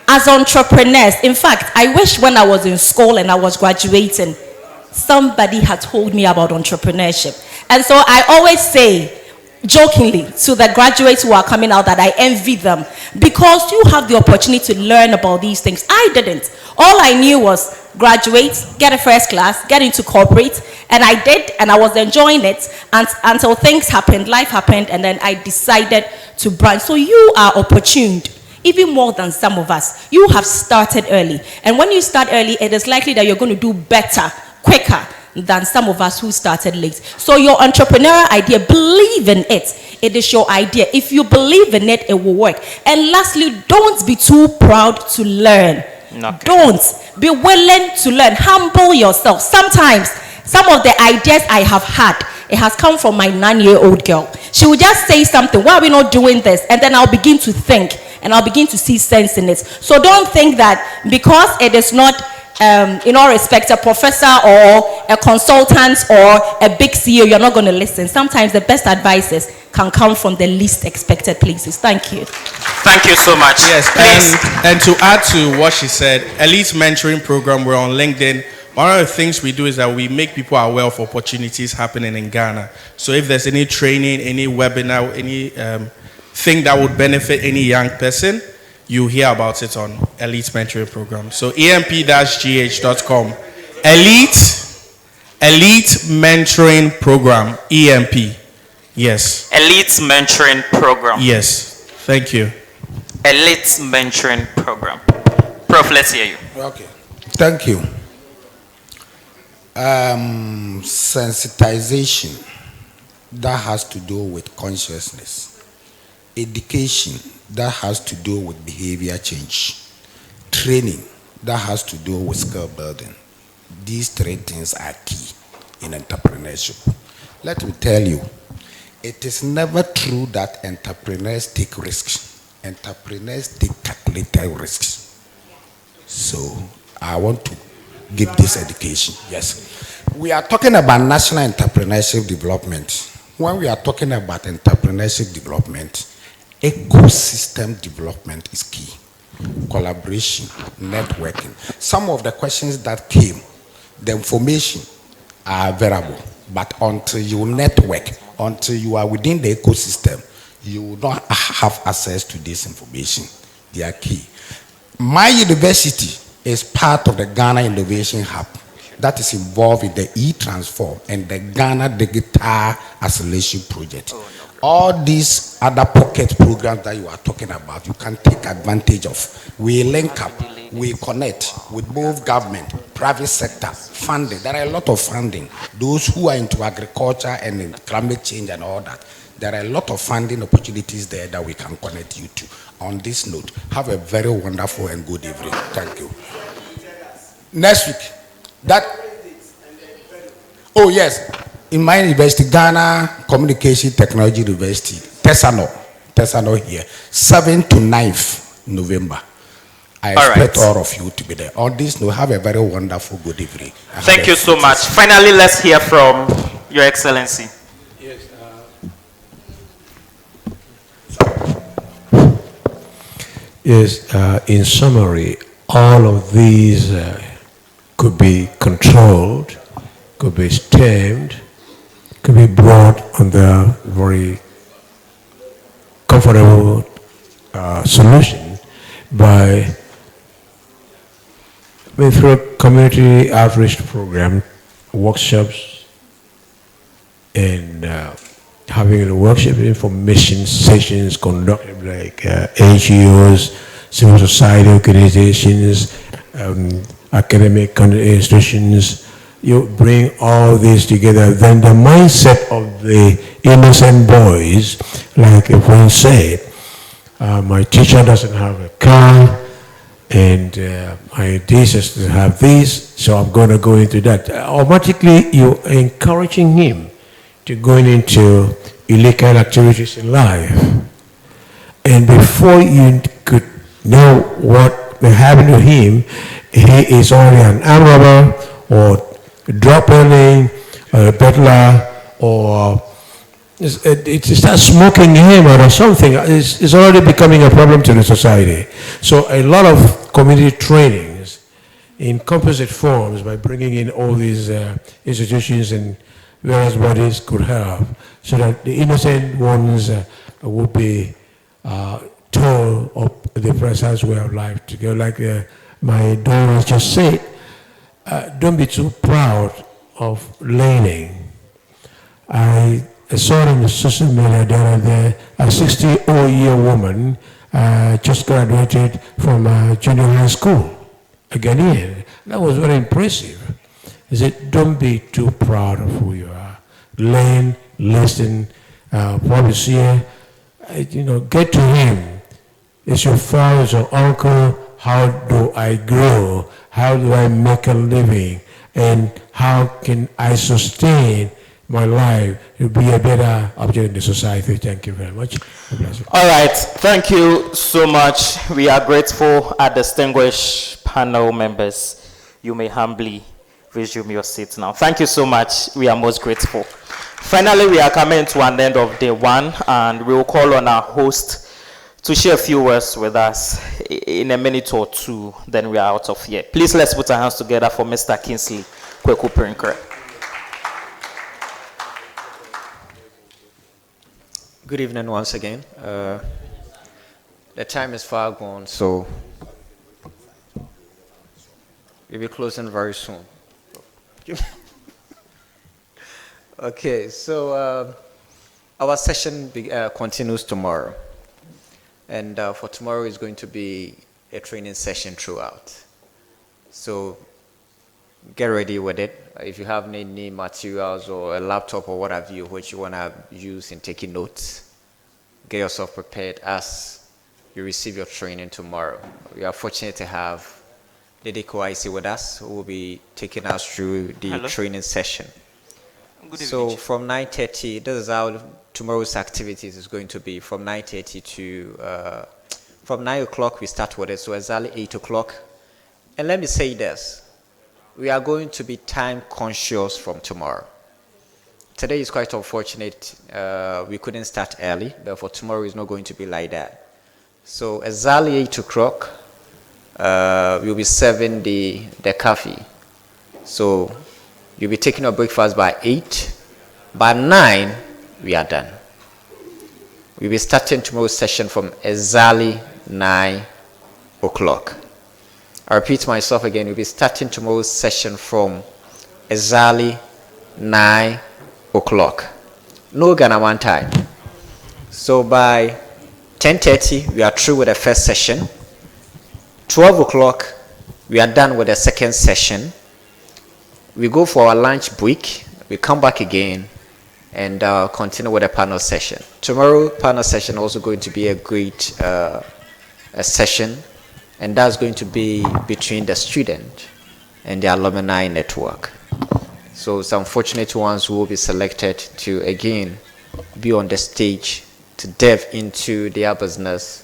as entrepreneurs, in fact, I wish when I was in school and I was graduating, somebody had told me about entrepreneurship. And so I always say, jokingly, to the graduates who are coming out, that I envy them because you have the opportunity to learn about these things. I didn't. All I knew was graduate, get a first class, get into corporate, and I did, and I was enjoying it until things happened, life happened, and then I decided to branch. So you are opportuned, even more than some of us. You have started early, and when you start early, it is likely that you're going to do better, quicker than some of us who started late. So your entrepreneurial idea, believe in it. It is your idea. If you believe in it, it will work. And lastly, don't be too proud to learn. Okay. Don't. Be willing to learn. Humble yourself. Sometimes, some of the ideas I have had, it has come from my 9-year-old girl. She will just say something, why are we not doing this? And then I'll begin to think, and I'll begin to see sense in it. So don't think that because it is not in all respects, a professor or a consultant or a big CEO, you're not going to listen. Sometimes the best advices can come from the least expected places. Thank you. Thank you so much. Yes, and to add to what she said, Elite Mentoring Program, we're on LinkedIn. One of the things we do is that we make people aware of opportunities happening in Ghana. So if there's any training, any webinar, any thing that would benefit any young person, you hear about it on Elite Mentoring Program. So emp-gh.com. Elite Mentoring Program, EMP. Yes. Elite Mentoring Program. Yes. Thank you. Elite Mentoring Program. Prof, let's hear you. Okay. Thank you. Sensitization, that has to do with consciousness. Education, that has to do with behavior change. Training, that has to do with skill building. These three things are key in entrepreneurship. Let me tell you, it is never true that entrepreneurs take risks. Entrepreneurs take calculated risks. So I want to give this education. Yes. We are talking about national entrepreneurship development. When we are talking about entrepreneurship development, ecosystem development is key. Collaboration, networking. Some of the questions that came, the information are available, but until you network, until you are within the ecosystem, you will not have access to this information. They are key. My university is part of the Ghana Innovation Hub that is involved in the e-transform and the Ghana Digital Acceleration Project. All these other pocket programs that you are talking about, you can take advantage of. We link up, we connect with both government, private sector, funding. There are a lot of funding. Those who are into agriculture and in climate change and all that, there are a lot of funding opportunities there that we can connect you to. On this note, have a very wonderful and good evening. Thank you. Next week, oh yes, in my university, Ghana Communication Technology University, Tesano here, 7th to 9th November. I All expect right. all of you to be there. On this note, have a very wonderful good evening. Thank you so much. Finally, let's hear from Your Excellency. Yes, in summary, all of these could be controlled, could be stemmed, could be brought under very comfortable solution by through a community outreach program, workshops, and having a workshop information sessions conducted like NGOs, civil society organizations, academic institutions. You bring all this together, then the mindset of the innocent boys, like a friend said, my teacher doesn't have a car, and my teachers have this, so I'm going to go into that. Automatically, you're encouraging him to going into illegal activities in life. And before you could know what may happen to him, he is already an armed robber or a drug dealing, or a peddler, or it starts smoking him or something. It's already becoming a problem to the society. So a lot of community trainings in composite forms by bringing in all these institutions and various bodies could help so that the innocent ones would be told of the precise way of life to go. Like my Dora just said, don't be too proud of learning. I saw on the social media that a 60-year woman just graduated from junior high school, a Ghanaian. That was very impressive. He said, don't be too proud of who you are. Learn, listen, probably see, get to him. It's your father, it's your uncle. How do I grow? How do I make a living? And how can I sustain my life to be a better object in the society? Thank you very much. All right, thank you so much. We are grateful. Our distinguished panel members, you may humbly resume your seats now. Thank you so much. We are most grateful. Finally, we are coming to an end of day one, and we will call on our host to share a few words with us in a minute or two, then we are out of here. Please, let's put our hands together for Mr. Kingsley Kweku Prinkre. Good evening once again. The time is far gone, so we'll be closing very soon. Okay, so our session continues tomorrow. And for tomorrow is going to be a training session throughout. So get ready with it. If you have any materials or a laptop or what have you, which you want to use in taking notes, get yourself prepared as you receive your training tomorrow. We are fortunate to have Lady Oquaye with us, who will be taking us through the training session. So from 9:30, this is how tomorrow's activities is going to be. From 9:30 to, from 9 o'clock we start with it, so exactly 8 o'clock. And let me say this, we are going to be time conscious from tomorrow. Today is quite unfortunate, we couldn't start early, but for tomorrow it's not going to be like that. So exactly 8 o'clock, we'll be serving the coffee. So you'll be taking your breakfast by 8. By 9, we are done. We'll be starting tomorrow's session from exactly 9 o'clock. I repeat myself again, we'll be starting tomorrow's session from exactly 9 o'clock. No Ghana one time. So by 10:30, we are through with the first session. 12 o'clock, we are done with the second session. We go for our lunch break, we come back again and continue with the panel session. Tomorrow, panel session also going to be a great a session, and that's going to be between the student and the alumni network. So it's unfortunate ones who will be selected to again be on the stage to delve into their business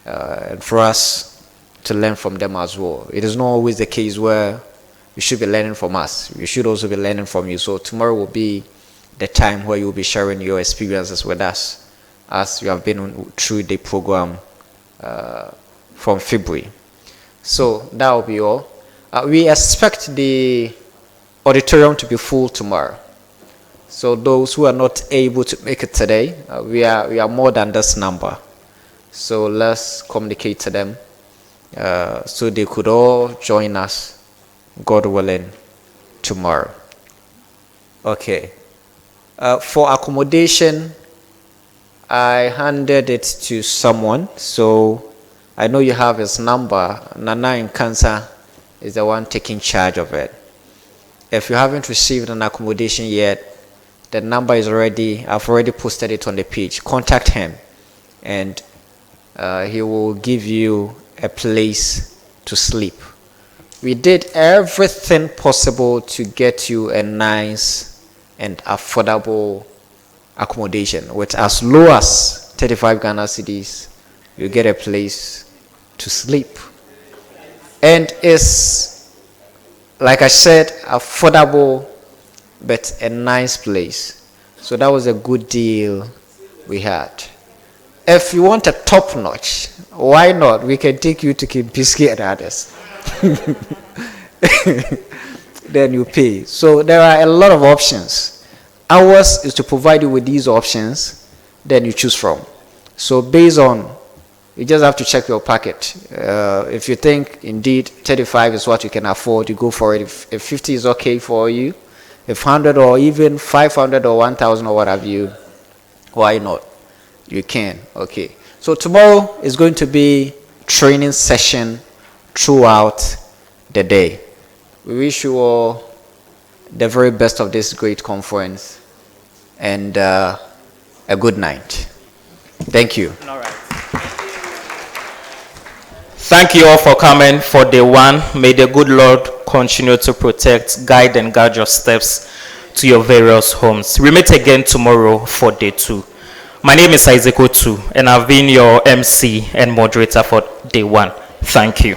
and for us to learn from them as well. It is not always the case where you should be learning from us. We should also be learning from you. So tomorrow will be the time where you'll be sharing your experiences with us as you have been through the program from February. So that will be all. We expect the auditorium to be full tomorrow. So those who are not able to make it today, we are more than this number. So let's communicate to them so they could all join us, God willing, tomorrow. Okay. For accommodation, I handed it to someone, so I know you have his number. Nana in Cancer is the one taking charge of it. If you haven't received an accommodation yet, the number is I've already posted it on the page. Contact him and he will give you a place to sleep. We did everything possible to get you a nice and affordable accommodation with as low as 35 Ghana cedis. You get a place to sleep. And it's, like I said, affordable, but a nice place. So that was a good deal we had. If you want a top notch, why not? We can take you to Kimpiski and others. Then you pay. So there are a lot of options. Ours is to provide you with these options, then you choose from. So based on, you just have to check your pocket. If you think indeed 35 is what you can afford, you go for it. If 50 is okay for you, if 100 or even 500 or 1,000 or what have you, why not? You can. Okay. So tomorrow is going to be training session throughout the day. We wish you all the very best of this great conference and a good night. Thank you. All right. Thank you all for coming for day one. May the good Lord continue to protect, guide, and guide your steps to your various homes. We meet again tomorrow for day two. My name is Isaac Otu, and I've been your MC and moderator for day one. Thank you.